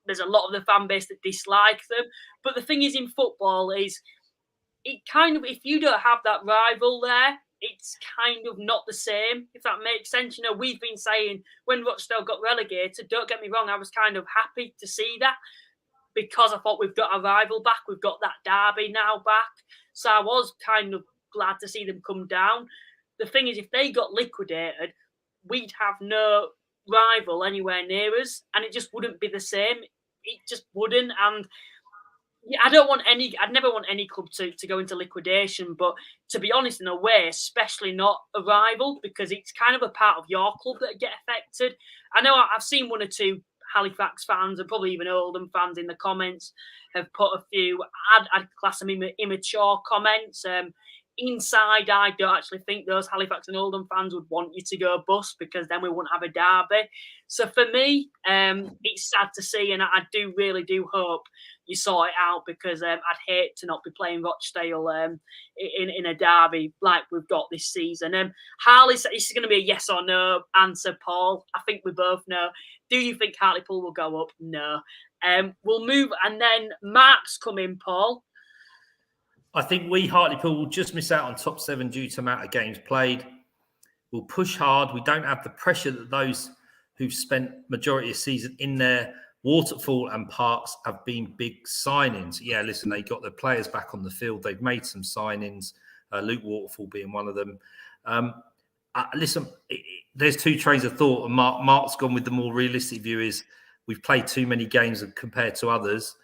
There's a lot of the fan base that dislike them. But the thing is in football is it kind of, if you don't have that rival there, it's kind of not the same, if that makes sense. We've been saying when Rochdale got relegated, don't get me wrong, I was kind of happy to see that because I thought we've got a rival back. We've got that derby now back. So I was kind of glad to see them come down. The thing is, if they got liquidated, we'd have no rival anywhere near us and it just wouldn't be the same. It just wouldn't. And yeah, I'd never want any club to go into liquidation, but to be honest, in a way, especially not a rival, because it's kind of a part of your club that get affected. I know I've seen 1 or 2 Halifax fans and probably even Oldham fans in the comments have put a few, I'd class them immature comments. Inside, I don't actually think those Halifax and Oldham fans would want you to go bust because then we wouldn't have a derby. So for me, it's sad to see, and I really do hope you sort it out because I'd hate to not be playing Rochdale in a derby like we've got this season. Harley said this is going to be a yes or no answer, Paul. I think we both know. Do you think Hartlepool will go up? No. We'll move, and then Mark's come in, Paul. I think Hartlepool will just miss out on top 7 due to amount of games played. We'll push hard. We don't have the pressure that those who've spent majority of the season in there. Waterfall and Parks have been big signings. Yeah, listen, they got their players back on the field. They've made some signings, Luke Waterfall being one of them. Listen, there's 2 trains of thought. And Mark's gone with the more realistic view is we've played too many games compared to others.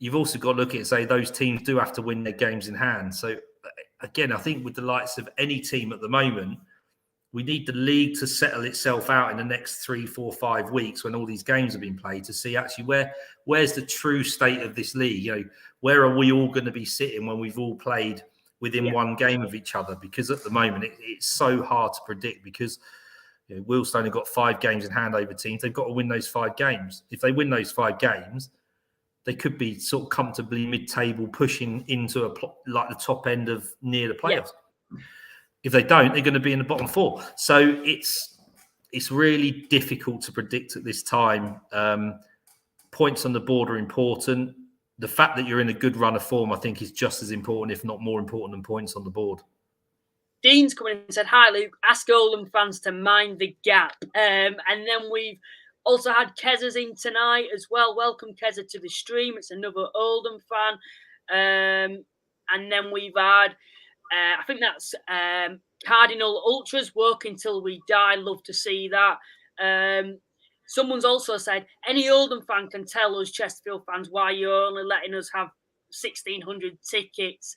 You've also got to look at it and say those teams do have to win their games in hand. So, again, I think with the likes of any team at the moment, we need the league to settle itself out in the next 3, 4, 5 weeks when all these games have been played to see actually where's the true state of this league? Where are we all going to be sitting when we've all played within one game of each other? Because at the moment, it's so hard to predict because Wealdstone have got 5 games in hand over teams. They've got to win those 5 games. If they win those 5 games, they could be sort of comfortably mid-table, pushing into like the top end of near the playoffs. Yeah. If they don't, they're going to be in the bottom 4. So it's really difficult to predict at this time. Points on the board are important. The fact that you're in a good run of form, I think, is just as important, if not more important, than points on the board. Dean's come in and said, "Hi, Luke. Ask Oldham fans to mind the gap." And then we've also had Kezza's in tonight as well. Welcome, Kezza, to the stream. It's another Oldham fan. And then we've had, I think that's Cardinal Ultras, working till we die. Love to see that. Someone's also said, any Oldham fan can tell us Chesterfield fans why you're only letting us have 1,600 tickets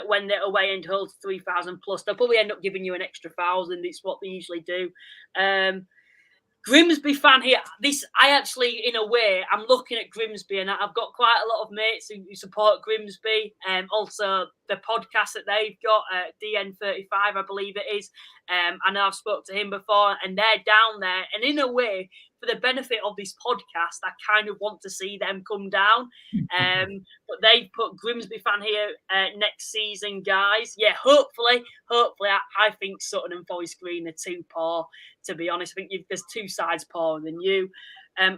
when they're away and holds 3,000 plus. They'll probably end up giving you an extra 1,000. It's what they usually do. Grimsby fan here. I actually, in a way, I'm looking at Grimsby, and I've got quite a lot of mates who support Grimsby. Also, the podcast that they've got, DN35, I believe it is. I know I've spoke to him before, and they're down there. And in a way, for the benefit of this podcast, I kind of want to see them come down. But they've put Grimsby fan here next season, guys. Yeah, hopefully, I think Sutton and Forest Green are too poor, to be honest. I think there's two sides poorer than you.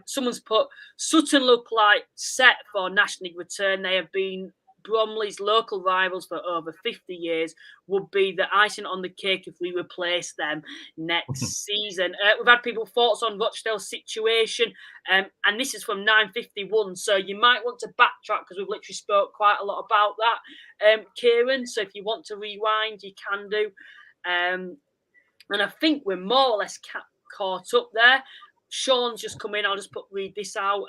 Someone's put Sutton look like set for National League return. They have been Bromley's local rivals for over 50 years. Would be the icing on the cake if we replace them next season. We've had people thoughts on Rochdale's situation, and this is from 9:51, so you might want to backtrack because we've literally spoke quite a lot about that, Kieran. So if you want to rewind, you can do. And I think we're more or less caught up there. Sean's just come in. I'll just read this out.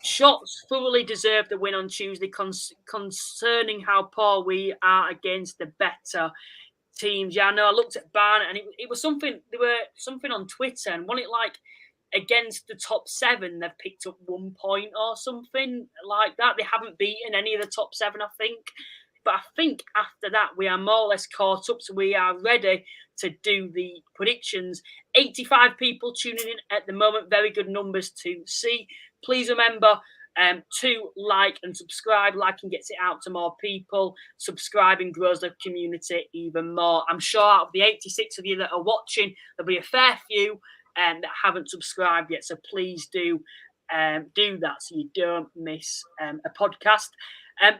Shots thoroughly deserved the win on Tuesday, concerning how poor we are against the better teams. Yeah, I know. I looked at Barnet, and it was something. There were something on Twitter, and wasn't it like against the top 7, they've picked up 1 point or something like that. They haven't beaten any of the top 7, I think. But I think after that, we are more or less caught up, so we are ready to do the predictions. 85 people tuning in at the moment. Very good numbers to see. Please remember to like and subscribe. Liking gets it out to more people. Subscribing grows the community even more. I'm sure out of the 86 of you that are watching, there'll be a fair few that haven't subscribed yet. So please do that so you don't miss a podcast.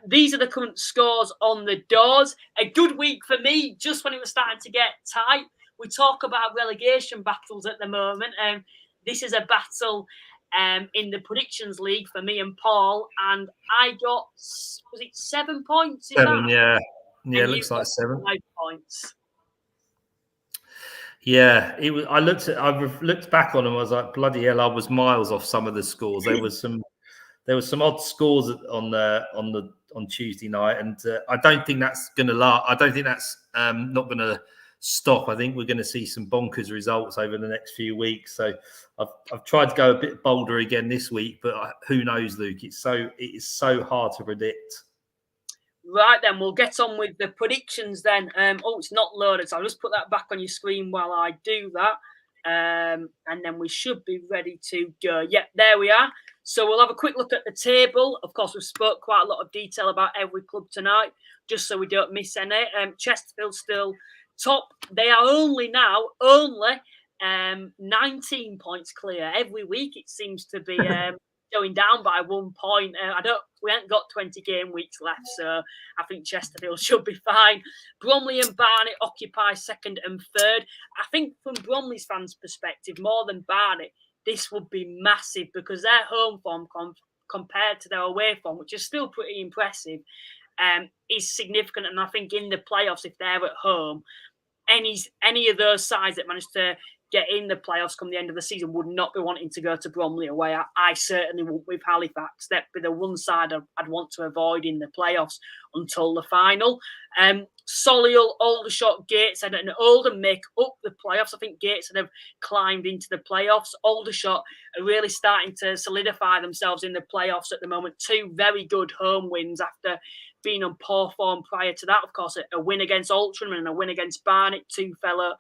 These are the current scores on the doors. A good week for me, just when it was starting to get tight. We talk about relegation battles at the moment. This is a battle in the predictions league for me and Paul, and I got, was it 7 points? 7, yeah. Yeah, and it looks like 7. 5 points. Yeah, it was. I looked back on them. I was like, bloody hell! I was miles off some of the scores. There was some odd scores on Tuesday night, and I don't think that's going to last. I don't think that's not going to stop. I think we're going to see some bonkers results over the next few weeks. So I've tried to go a bit bolder again this week, but who knows, Luke? It is so hard to predict. Right then, we'll get on with the predictions then. It's not loaded, so I'll just put that back on your screen while I do that. And then we should be ready to go. Yeah, there we are. So we'll have a quick look at the table. Of course, we've spoke quite a lot of detail about every club tonight, just so we don't miss any. Chesterfield still top. They are only 19 points clear. Every week it seems to be going down by 1 point. We haven't got 20 game weeks left, so I think Chesterfield should be fine. Bromley and Barnet occupy second and third. I think from Bromley's fans' perspective, more than Barnet, this would be massive because their home form compared to their away form, which is still pretty impressive, is significant. And I think in the playoffs, if they're at home, any of those sides that manage to get in the playoffs come the end of the season would not be wanting to go to Bromley away. I certainly won't with Halifax. That'd be the one side I'd want to avoid in the playoffs until the final. Solihull, Aldershot, Gateshead and Oldham make up the playoffs. I think Gateshead have climbed into the playoffs. Aldershot are really starting to solidify themselves in the playoffs at the moment. 2 very good home wins after being on poor form prior to that. Of course, a win against Altrincham and a win against Barnet, 2 fellow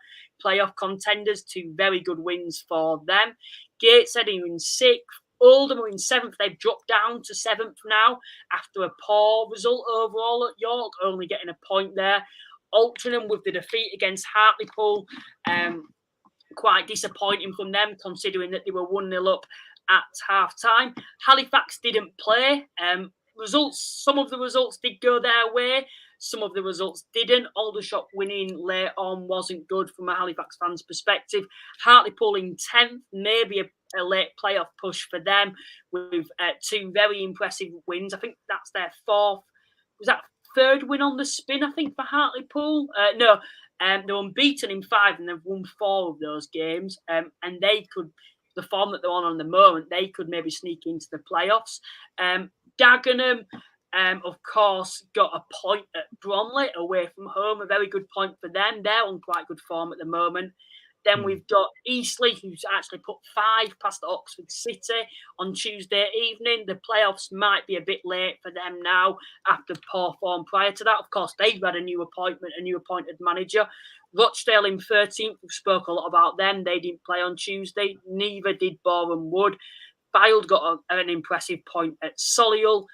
playoff contenders, 2 very good wins for them. Gateshead are in 6th. Oldham are in 7th. They've dropped down to 7th now after a poor result overall at York, only getting a point there. Altrincham with the defeat against Hartlepool, quite disappointing from them considering that they were 1-0 up at half-time. Halifax didn't play. Some of the results did go their way. Some of the results didn't. Aldershot winning late on wasn't good from a Halifax fan's perspective. Hartlepool in 10th, maybe a late playoff push for them with 2 very impressive wins. I think that's their 4th. Was that 3rd win on the spin, I think, for Hartlepool? No, they're unbeaten in 5 and they've won 4 of those games. And they could, the form that they're on the moment, they could maybe sneak into the playoffs. Dagenham, of course, got a point at Bromley away from home. A very good point for them. They're on quite good form at the moment. Then we've got Eastleigh, who's actually put 5 past Oxford City on Tuesday evening. The playoffs might be a bit late for them now after poor form prior to that. Of course, they've had a new appointed manager. Rochdale in 13th, we spoke a lot about them. They didn't play on Tuesday. Neither did Boreham Wood. Fylde got an impressive point at Solihull.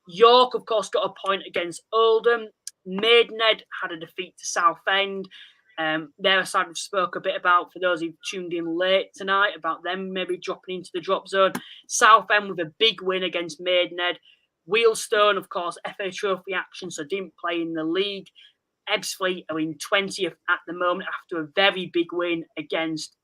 York, of course, got a point against Oldham. Maidenhead had a defeat to Southend. They're a side we've spoke a bit about for those who've tuned in late tonight, about them maybe dropping into the drop zone. Southend with a big win against Maidenhead. Wealdstone, of course, FA Trophy action, so didn't play in the league. Ebbsfleet are in 20th at the moment after a very big win against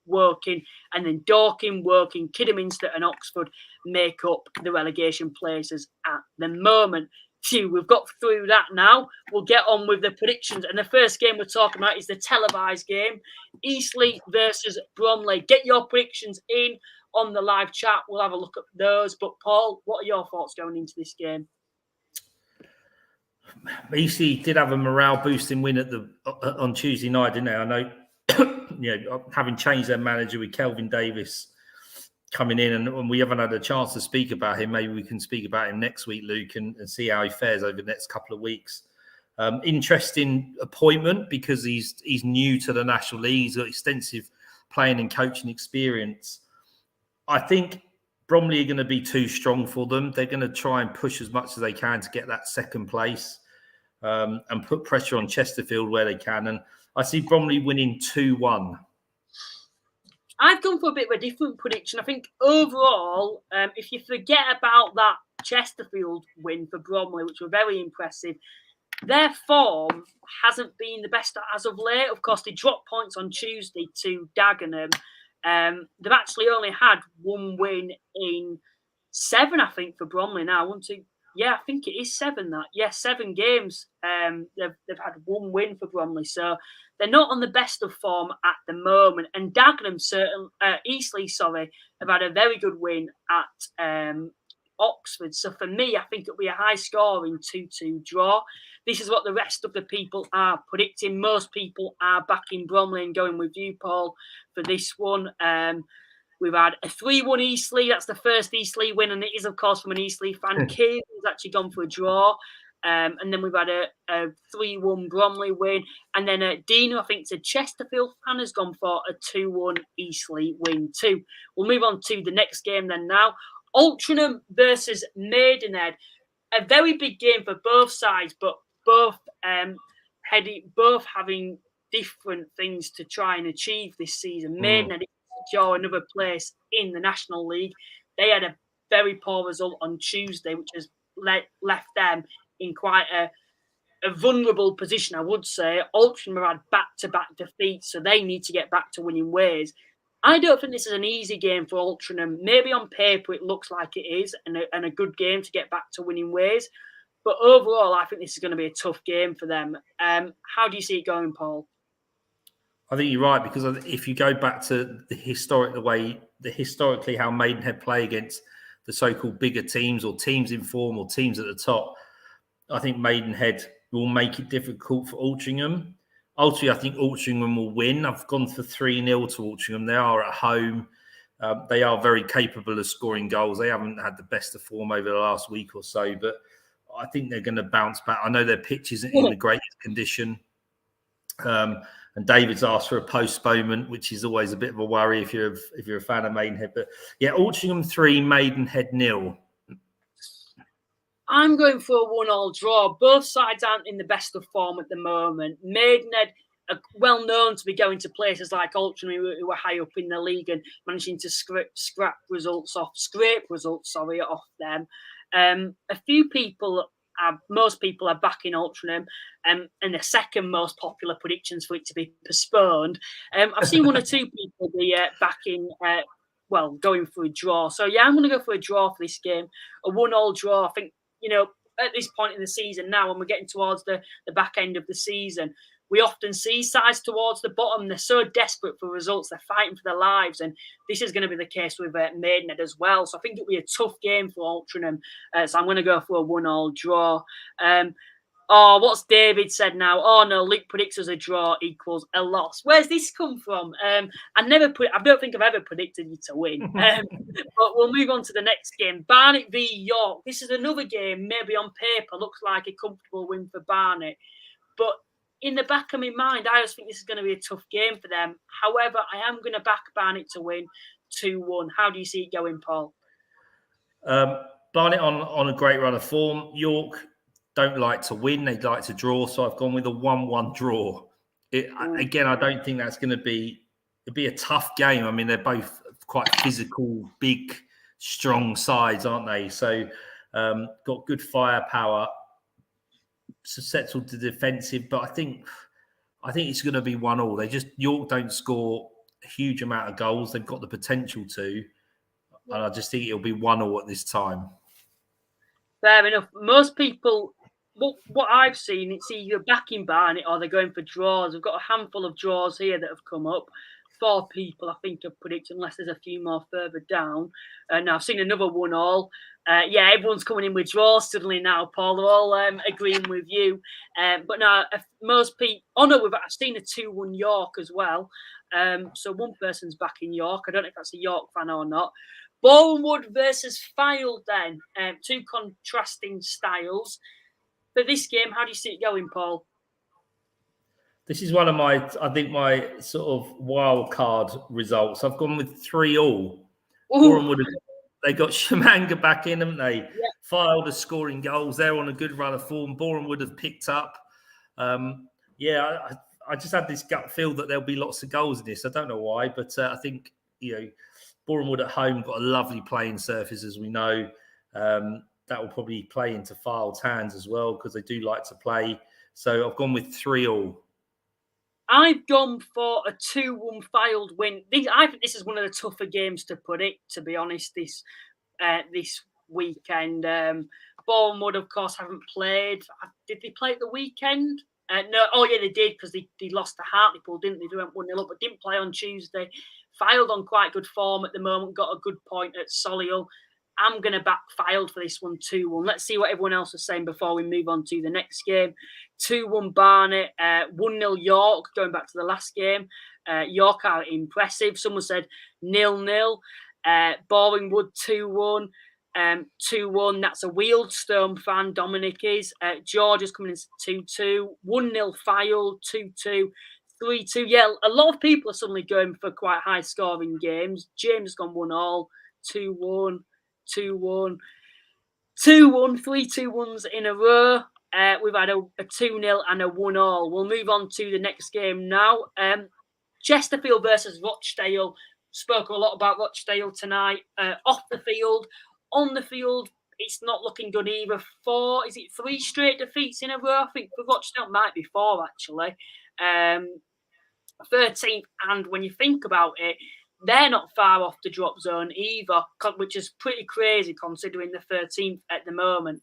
Woking. And then Dorking, Woking, Kidderminster and Oxford make up the relegation places at the moment. Phew, we've got through that now. We'll get on with the predictions. And the first game we're talking about is the televised game. Eastleigh versus Bromley. Get your predictions in on the live chat. We'll have a look at those. But Paul, what are your thoughts going into this game? Eastleigh did have a morale-boosting win on Tuesday night, didn't they? I know, having changed their manager with Kelvin Davis coming in, and we haven't had a chance to speak about him. Maybe we can speak about him next week, Luke, and see how he fares over the next couple of weeks. Interesting appointment because he's new to the National League. He's got extensive playing and coaching experience. I think Bromley are going to be too strong for them. They're going to try and push as much as they can to get that second place and put pressure on Chesterfield where they can. And I see Bromley winning 2-1. I've gone for a bit of a different prediction. I think overall, if you forget about that Chesterfield win for Bromley, which were very impressive, their form hasn't been the best as of late. Of course, they dropped points on Tuesday to Dagenham. They've actually only had one win in 7, I think, for Bromley now. 1, 2, yeah, I think it is 7. That 7 games. They've had one win for Bromley, so they're not on the best of form at the moment. And Dagenham, Eastleigh, have had a very good win at Oxford. So for me, I think it'll be a high-scoring 2-2 draw. This is what the rest of the people are predicting. Most people are backing Bromley and going with you, Paul, for this one. We've had a 3-1 Eastleigh. That's the first Eastleigh win, and it is, of course, from an Eastleigh fan. Cave has actually gone for a draw. And then we've had a 3-1 Bromley win. And then Dino, I think, said Chesterfield fan has gone for a 2-1 Eastleigh win too. We'll move on to the next game then now. Altrincham versus Maidenhead. A very big game for both sides, but both having different things to try and achieve this season. Maidenhead secure another place in the National League. They had a very poor result on Tuesday, which has left them in quite a vulnerable position, I would say. Altrincham have had back-to-back defeats, so they need to get back to winning ways. I don't think this is an easy game for Altrincham. Maybe on paper it looks like it is, and a good game to get back to winning ways. But overall, I think this is going to be a tough game for them. How do you see it going, Paul? I think you're right, because if you go back to historically how Maidenhead play against the so-called bigger teams or teams in form or teams at the top, I think Maidenhead will make it difficult for Altrincham. Ultimately, I think Altrincham will win. I've gone for 3-0 to Altrincham. They are at home. They are very capable of scoring goals. They haven't had the best of form over the last week or so, but I think they're going to bounce back. I know their pitch isn't in the greatest condition. And David's asked for a postponement, which is always a bit of a worry if you're a fan of Maidenhead. But yeah, Altrincham 3, Maidenhead 0. I'm going for a 1-1 draw. Both sides aren't in the best of form at the moment. Maidenhead are well known to be going to places like Altrincham, who are high up in the league and managing to scrape results off them. Most people are backing Altrincham, and the second most popular predictions for it to be postponed. I've seen one or two people be backing, going for a draw. So yeah, I'm going to go for a draw for this game, a 1-1 draw. I think, at this point in the season now, when we're getting towards the back end of the season, we often see sides towards the bottom. They're so desperate for results. They're fighting for their lives. And this is going to be the case with Maidenhead as well. So I think it'll be a tough game for Altrincham. So I'm going to go for a 1-1 draw. What's David said now? Oh, no, Luke predicts us a draw equals a loss. Where's this come from? I don't think I've ever predicted you to win. But we'll move on to the next game. Barnet v York. This is another game, maybe on paper, looks like a comfortable win for Barnet. But in the back of my mind, I just think this is going to be a tough game for them. However, I am going to back Barnet to win 2-1. How do you see it going, Paul? Barnet on a great run of form. York don't like to win; they like to draw. So I've gone with a 1-1 draw. Again, I don't think that's going to be. It'll be a tough game. I mean, they're both quite physical, big, strong sides, aren't they? So got good firepower, susceptible to defensive. But I think it's going to be 1-1. York don't score a huge amount of goals. They've got the potential to, and I just think it'll be 1-1 at this time. Fair enough. Most people, what I've seen, it's either backing Barnet or they're going for draws. We've got a handful of draws here that have come up. 4 people, I think, have predicted, unless there's a few more further down. And I've seen another 1-1. Yeah, everyone's coming in with draws suddenly now, Paul. They're all agreeing with you. But now, most people... Oh, no, I've seen a 2-1 York as well. So one person's backing York. I don't know if that's a York fan or not. Bournemouth versus Fylde then. 2 contrasting styles. For this game, how do you see it going, Paul? This is one of my sort of wild card results. I've gone with 3-3. Bournemouth, they got Shamanga back in, haven't they? Yeah. Fylde are scoring goals. They're on a good run of form. Bournemouth have picked up. I just had this gut feel that there'll be lots of goals in this. I don't know why, but I think, Bournemouth at home got a lovely playing surface, as we know. That will probably play into Fylde's hands as well, because they do like to play. So I've gone with 3-3. I've gone for a 2-1 Fylde win. I think this is one of the tougher games to predict, to be honest, this weekend. Bournemouth, of course, haven't played. Did they play at the weekend? No. Oh, yeah, they did, because they lost to Hartlepool, didn't they? They went 1-0 up, but didn't play on Tuesday. Fylde on quite good form at the moment, got a good point at Solihull. I'm going to back Fylde for this one, 2-1. Let's see what everyone else is saying before we move on to the next game. 2-1 Barnet, 1-0 York, going back to the last game. York are impressive. Someone said 0-0. Boringwood 2-1. 2-1. That's a Wealdstone fan, Dominic is. George is coming in 2-2. 1-0 Fylde, 2-2. 3-2. Yeah, a lot of people are suddenly going for quite high scoring games. James has gone 1-1, 2-1, 2-1, 2-1, 3 2-1s in a row. We've had a 2-0 and a 1-1. We'll move on to the next game now. Chesterfield versus Rochdale. Spoke a lot about Rochdale tonight. Off the field, on the field, it's not looking good either. 3 straight defeats in a row? I think for Rochdale, might be 4 actually. 13th, and when you think about it, they're not far off the drop zone either, which is pretty crazy considering the 13th at the moment.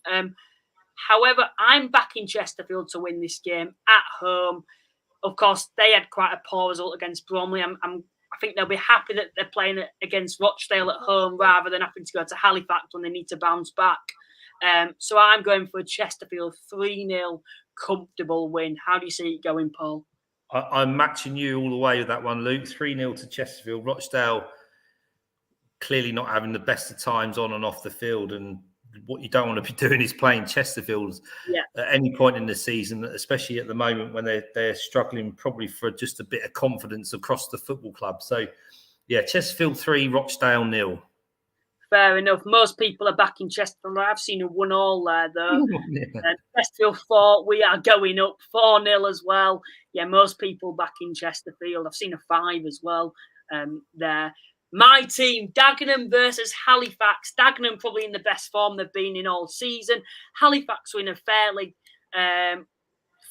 However, I'm backing Chesterfield to win this game at home. Of course, they had quite a poor result against Bromley. I think they'll be happy that they're playing against Rochdale at home rather than having to go to Halifax when they need to bounce back. So I'm going for a Chesterfield 3-0 comfortable win. How do you see it going, Paul? I'm matching you all the way with that one, Luke. 3-0 to Chesterfield. Rochdale clearly not having the best of times on and off the field. And what you don't want to be doing is playing Chesterfield at any point in the season, especially at the moment when they're struggling probably for just a bit of confidence across the football club. So, yeah, Chesterfield 3, Rochdale 0. Fair enough. Most people are backing Chesterfield. I've seen a 1-1 there, though. Chesterfield 4, we are going up 4-0 as well. Yeah, most people backing Chesterfield. I've seen a 5 as well there. My team, Dagenham versus Halifax. Dagenham probably in the best form they've been in all season. Halifax were in a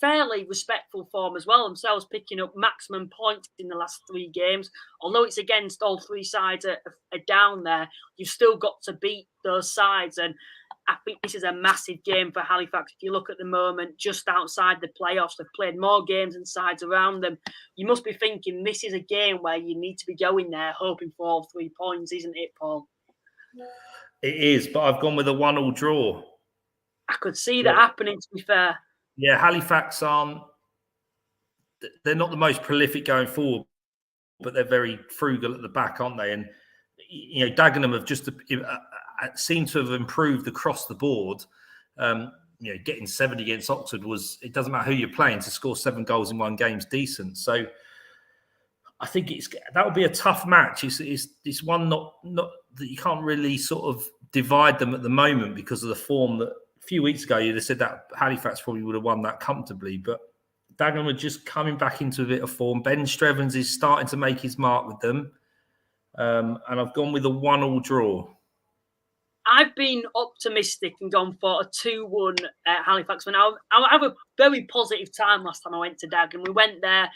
fairly respectful form as well, themselves picking up maximum points in the last 3 games. Although it's against all 3 sides are down there, you've still got to beat those sides. And I think this is a massive game for Halifax. If you look at the moment, just outside the playoffs, they've played more games than sides around them. You must be thinking this is a game where you need to be going there hoping for all 3 points, isn't it, Paul? It is, but I've gone with a 1-1 draw. I could see that happening, to be fair. Yeah, Halifax they're not the most prolific going forward, but they're very frugal at the back, aren't they? And, Dagenham have just seem to have improved across the board. getting 7 against Oxford it doesn't matter who you're playing, to score 7 goals in one game is decent. So I think that would be a tough match. It's one not that you can't really sort of divide them at the moment because of the form that a few weeks ago you'd have said that Halifax probably would have won that comfortably, but Dagenham are just coming back into a bit of form. Ben Strevens is starting to make his mark with them. And I've gone with a 1-1 draw. I've been optimistic and gone for a 2-1 Halifax. I have a very positive time last time I went to Dagenham. We went there.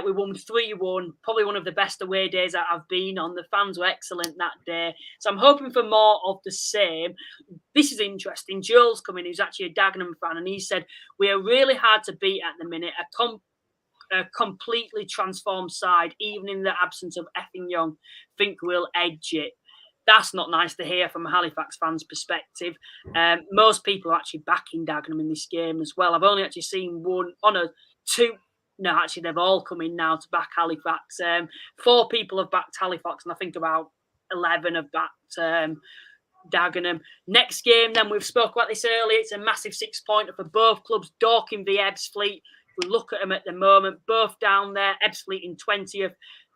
We won 3-1, probably one of the best away days that I've been on. The fans were excellent that day. So I'm hoping for more of the same. This is interesting. Joel's coming, who's actually a Dagenham fan, and he said, we are really hard to beat at the minute. A completely transformed side, even in the absence of Effing Young. Think we'll edge it. That's not nice to hear from a Halifax fan's perspective. Most people are actually backing Dagenham in this game as well. I've only actually seen two. No, actually, they've all come in now to back Halifax. 4 people have backed Halifax, and I think about 11 have backed Dagenham. Next game, then, we've spoke about this earlier. It's a massive 6-pointer for both clubs. Dorking v Ebbsfleet. We look at them at the moment, both down there. Ebbsfleet in 20th,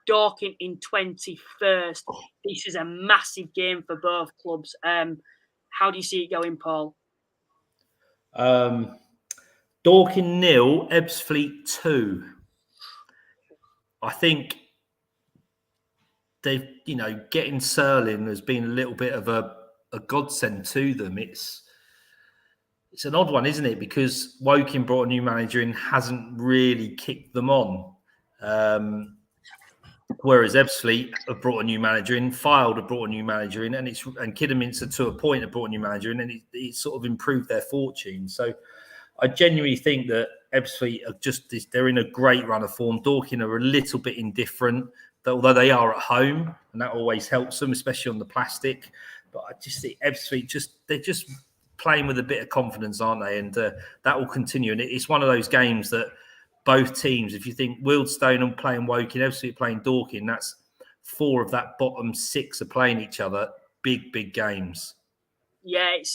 Dorking in 21st. This is a massive game for both clubs. How do you see it going, Paul? Dorking 0, Ebbsfleet 2. I think they've, getting Serling has been a little bit of a godsend to them. It's an odd one, isn't it? Because Woking brought a new manager in, hasn't really kicked them on. Whereas Ebbsfleet have brought a new manager in, Fylde have brought a new manager in, and Kidderminster to a point have brought a new manager in, and it sort of improved their fortune. So I genuinely think that Ebbsfleet are they're in a great run of form. Dorking are a little bit indifferent, although they are at home, and that always helps them, especially on the plastic. But I just think Ebbsfleet they're just playing with a bit of confidence, aren't they? And that will continue. And it's one of those games that both teams, if you think Wealdstone are playing Woking, Ebbsfleet playing Dorking, that's 4 of that bottom 6 are playing each other. Big, big games. Yeah, it's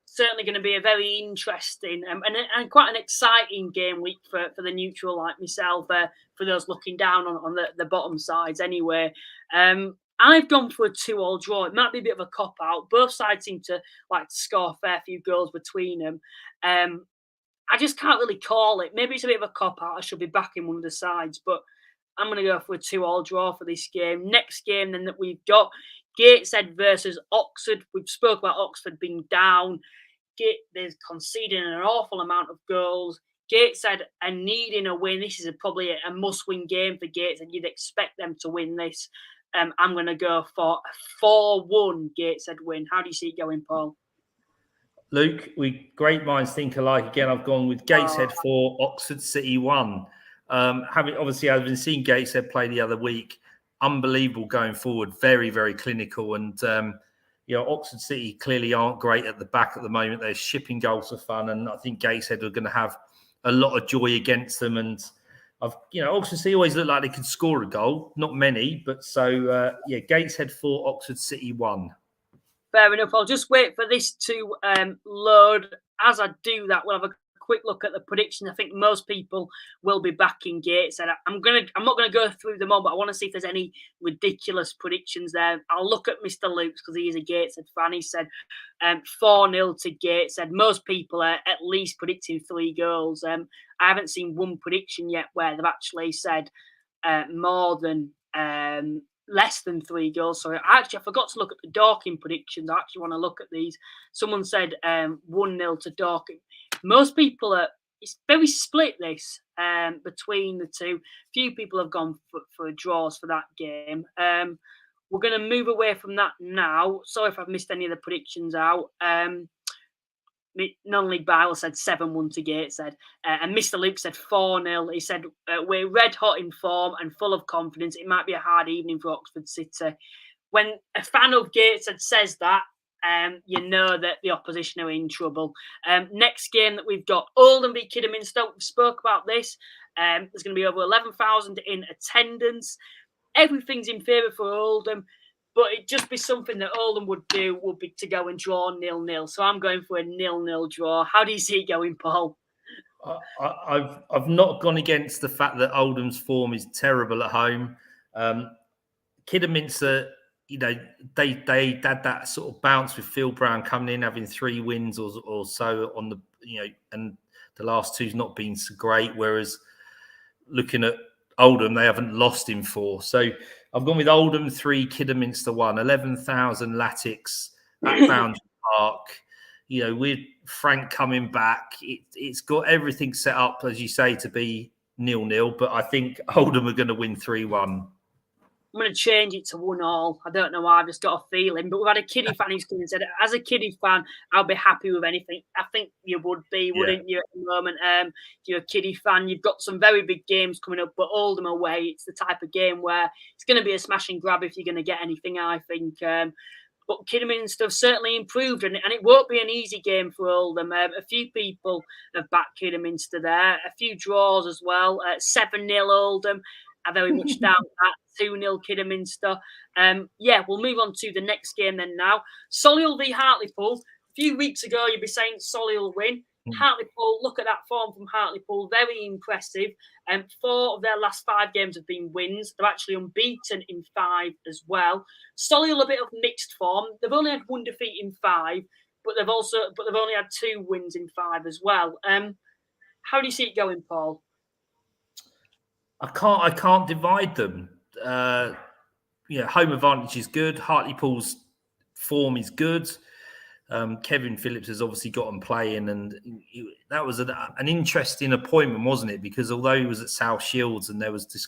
certainly going to be a very interesting and quite an exciting game week for the neutral like myself, for those looking down on the bottom sides anyway. I've gone for a 2-2 draw. It might be a bit of a cop-out. Both sides seem to like to score a fair few goals between them. I just can't really call it. Maybe it's a bit of a cop-out. I should be backing one of the sides, but I'm going to go for a 2-2 draw for this game. Next game then that we've got, Gateshead versus Oxford. We've spoke about Oxford being down. They're conceding an awful amount of goals. Gateshead are needing a win. This is probably a must-win game for Gateshead. You'd expect them to win this. I'm going to go for a 4-1 Gateshead win. How do you see it going, Paul? Luke, great minds think alike. Again, I've gone with Gateshead 4, Oxford City 1. I've been seeing Gateshead play the other week. Unbelievable going forward. Very, very clinical. And, Oxford City clearly aren't great at the back at the moment. They're shipping goals for fun. And I think Gateshead are going to have a lot of joy against them. And, Oxford City always look like they could score a goal. Not many. But so, Gateshead 4, Oxford City 1. Fair enough. I'll just wait for this to load. As I do that, we'll have a quick look at the prediction. I think most people will be backing Gateshead. I'm not gonna go through them all, but I want to see if there's any ridiculous predictions there. I'll look at Mr. Luke's because he is a Gateshead fan. He said 4-0 to Gateshead. Most people are at least predicting 3 goals. I haven't seen one prediction yet where they've actually said more than less than 3 goals. Sorry, I forgot to look at the Dorking predictions. I actually want to look at these. Someone said 1-0 to Dorking. Most people it's very split this between the two. Few people have gone for draws for that game. We're going to move away from that now. Sorry if I've missed any of the predictions out. Non-league Bible said 7-1 to Gateshead. And Mr. Luke said 4-0. He said, we're red hot in form and full of confidence. It might be a hard evening for Oxford City. When a fan of Gateshead says that, you know that the opposition are in trouble. Next game that we've got, Oldham v Kidderminster. We spoke about this. There's going to be over 11,000 in attendance. Everything's in favour for Oldham. But it'd just be something that Oldham would do, would be to go and draw 0-0. So I'm going for a 0-0 draw. How do you see it going, Paul? I've not gone against the fact that Oldham's form is terrible at home. Kidderminster, they had that sort of bounce with Phil Brown coming in, having 3 wins or so on the, and the last 2's not been so great. Whereas looking at Oldham, they haven't lost in 4. So I've gone with Oldham 3, Kidderminster 1, 11,000 Latics at Boundary Park. With Frank coming back, it's got everything set up, as you say, to be 0-0. But I think Oldham are going to win 3-1. I'm going to change it to 1-1. I don't know why, I've just got a feeling. But we've had a kiddie fan who's come and said, as a kiddie fan, I'll be happy with anything. I think you would be, wouldn't you, at the moment? If you're a kiddie fan, you've got some very big games coming up, but Oldham away, it's the type of game where it's going to be a smash and grab if you're going to get anything, I think. But Kidderminster have certainly improved, and it won't be an easy game for Oldham. A few people have backed Kidderminster there, a few draws as well. 7-0 Oldham. I very much doubt that. 2-0 Kidderminster. We'll move on to the next game then now. Solihull v Hartlepool. A few weeks ago, you'd be saying Solihull win. Hartlepool, look at that form from Hartlepool. Very impressive. 4 of their last 5 games have been wins. They're actually unbeaten in 5 as well. Solihull a bit of mixed form. They've only had 1 defeat in 5, but they've only had 2 wins in 5 as well. How do you see it going, Paul? I can't divide them. Home advantage is good. Hartlepool's form is good. Kevin Phillips has obviously got them playing, and that was an interesting appointment, wasn't it? Because although he was at South Shields and there was this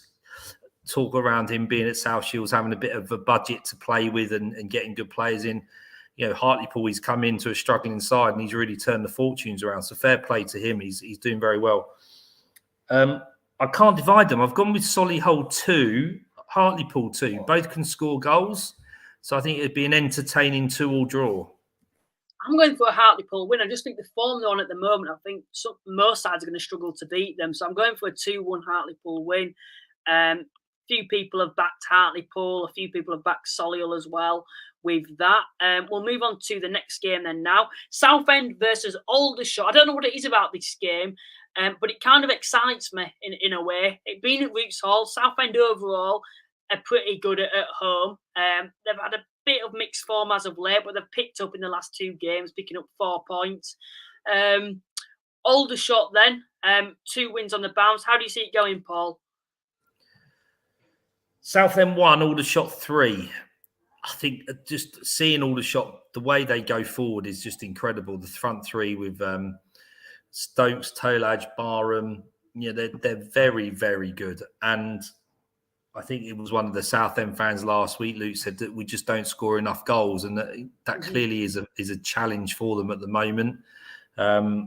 talk around him being at South Shields, having a bit of a budget to play with and getting good players in, Hartlepool, he's come into a struggling side and he's really turned the fortunes around. So fair play to him. He's doing very well. I can't divide them. I've gone with Solihull 2, Hartlepool 2. Both can score goals. So I think it'd be an entertaining 2-2 draw. I'm going for a Hartlepool win. I just think the form they're on at the moment, I think most sides are going to struggle to beat them. So I'm going for a 2-1 Hartlepool win. Few people have backed Hartlepool. A few people have backed Solihull as well with that. We'll move on to the next game then now. Southend versus Aldershot. I don't know what it is about this game, but it kind of excites me in a way. It being at Roots Hall, Southend overall are pretty good at home. They've had a bit of mixed form as of late, but they've picked up in the last 2 games, picking up 4 points. Aldershot then, 2 wins on the bounce. How do you see it going, Paul? Southend 1, Aldershot 3. I think just seeing Aldershot, the way they go forward is just incredible. The front 3 with Stokes, Tolaj, Barham, they're very, very good. And I think it was one of the Southend fans last week, Luke, said that we just don't score enough goals, and that clearly is a challenge for them at the moment. I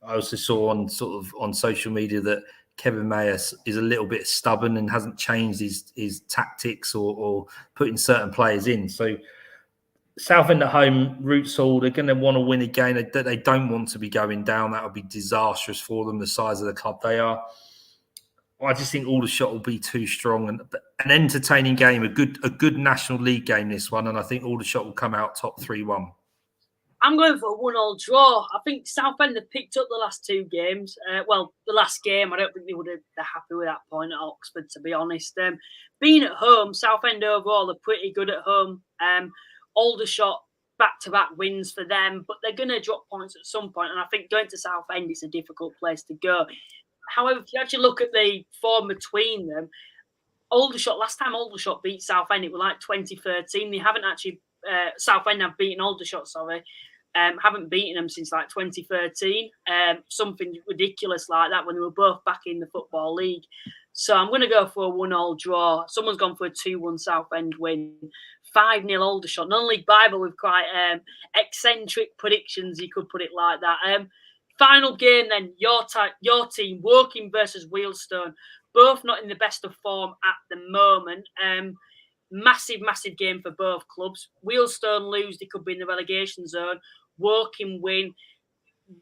also saw on social media that Kevin Mayer is a little bit stubborn and hasn't changed his tactics or putting certain players in. So Southend at home, Roots Hall, they're going to want to win again. They don't want to be going down. That would be disastrous for them, the size of the club they are. I just think Aldershot will be too strong, and an entertaining game, a good National League game, this one, and I think Aldershot will come out top 3-1. I'm going for a 1-1 draw. I think Southend have picked up the last 2 games. The last game, I don't think they're happy with that point at Oxford, to be honest. Being at home, Southend overall are pretty good at home. Aldershot back-to-back wins for them, but they're going to drop points at some point, and I think going to Southend is a difficult place to go. However, if you actually look at the form between them, last time Aldershot beat Southend, it was like 2013. They haven't actually, Southend have beaten Aldershot, haven't beaten them since like 2013. Something ridiculous like that when they were both back in the Football League. So I'm going to go for a 1-1 draw. Someone's gone for a 2-1 Southend win. 5-0 Aldershot. Non-League Bible with quite eccentric predictions, you could put it like that. Final game then, your team, Woking versus Wealdstone. Both not in the best of form at the moment. Massive game for both clubs. Wealdstone lose, they could be in the relegation zone. Woking win,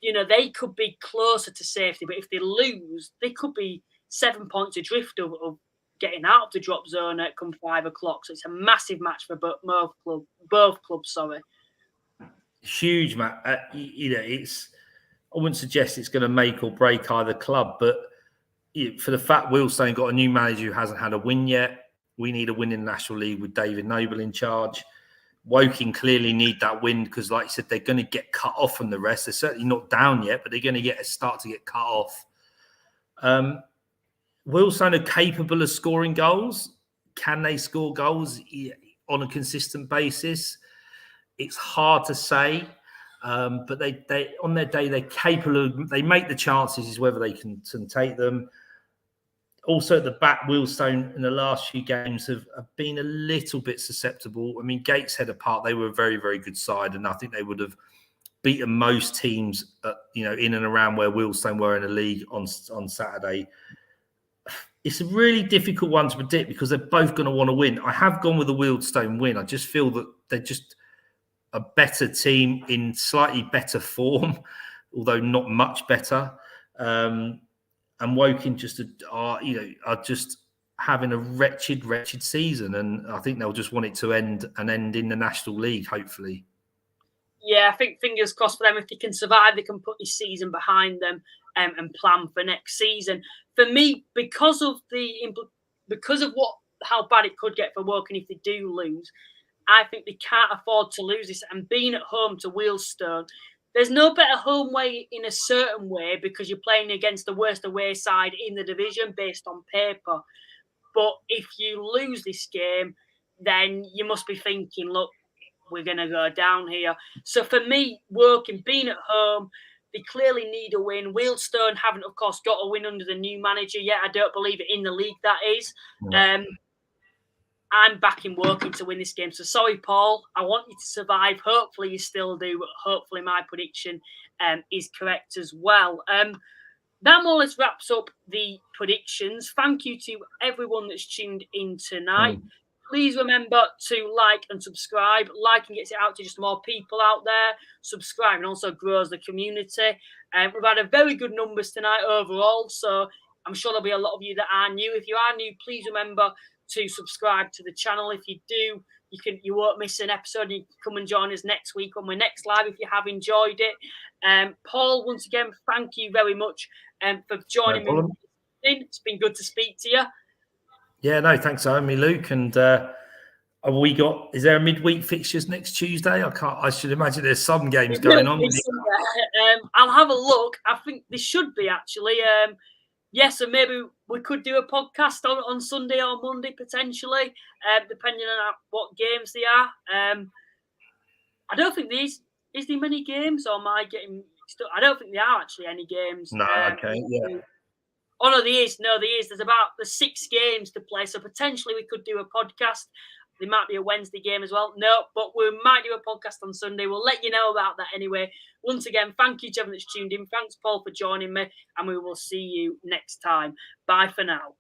they could be closer to safety, but if they lose, they could be 7 points adrift of getting out of the drop zone at come 5 o'clock. So it's a massive match for both clubs. Sorry, huge match. It's. I wouldn't suggest it's going to make or break either club, but for the fact Wealdstone got a new manager who hasn't had a win yet, we need a win in the National League with David Noble in charge. Woking clearly need that win because, like you said, they're going to get cut off from the rest. They're certainly not down yet, but they're going to start to get cut off. Wealdstone are capable of scoring goals. Can they score goals on a consistent basis? It's hard to say, but they on their day they're capable of. They make the chances. Is whether they can take them. Also, at the back, Wealdstone in the last few games have been a little bit susceptible. I mean, Gateshead apart, they were a very, very good side, and I think they would have beaten most teams, in and around where Wealdstone were in the league on Saturday. It's a really difficult one to predict because they're both going to want to win. I have gone with the Wealdstone win. I just feel that they're just a better team in slightly better form, although not much better. And Woking are just having a wretched season, and I think they'll just want it to end in the National League, hopefully. Yeah, I think fingers crossed for them. If they can survive, they can put this season behind them and plan for next season. For me, because of how bad it could get for Woking if they do lose, I think they can't afford to lose this. And being at home to Wealdstone, there's no better home way in a certain way because you're playing against the worst away side in the division based on paper. But if you lose this game, then you must be thinking, look, we're going to go down here. So for me, Woking, being at home, they clearly need a win. Wealdstone haven't, of course, got a win under the new manager yet. I don't believe it in the league, that is. Yeah. I'm backing Woking to win this game. So sorry, Paul. I want you to survive. Hopefully you still do, but hopefully my prediction is correct as well. That more or less wraps up the predictions. Thank you to everyone that's tuned in tonight. Please remember to like and subscribe. Liking gets it out to just more people out there. Subscribing also grows the community. We've had a very good numbers tonight overall, so I'm sure there'll be a lot of you that are new. If you are new, please remember to subscribe to the channel. If you do, you won't miss an episode. You can come and join us next week on my next live if you have enjoyed it. Paul, once again, thank you very much for joining me. It's been good to speak to you. Yeah, no, thanks for having me, Luke. And is there a midweek fixtures next Tuesday? I should imagine there's some games going on. I'll have a look. I think there should be actually. Yes, so maybe we could do a podcast on Sunday or Monday potentially, depending on what games they are. I don't think is there many games, or am I getting? I don't think there are actually any games. No, okay, yeah. Oh no, there is. There's 6 games to play, so potentially we could do a podcast. There might be a Wednesday game as well. No, but we might do a podcast on Sunday. We'll let you know about that anyway. Once again, thank you to everyone that's tuned in. Thanks, Paul, for joining me, and we will see you next time. Bye for now.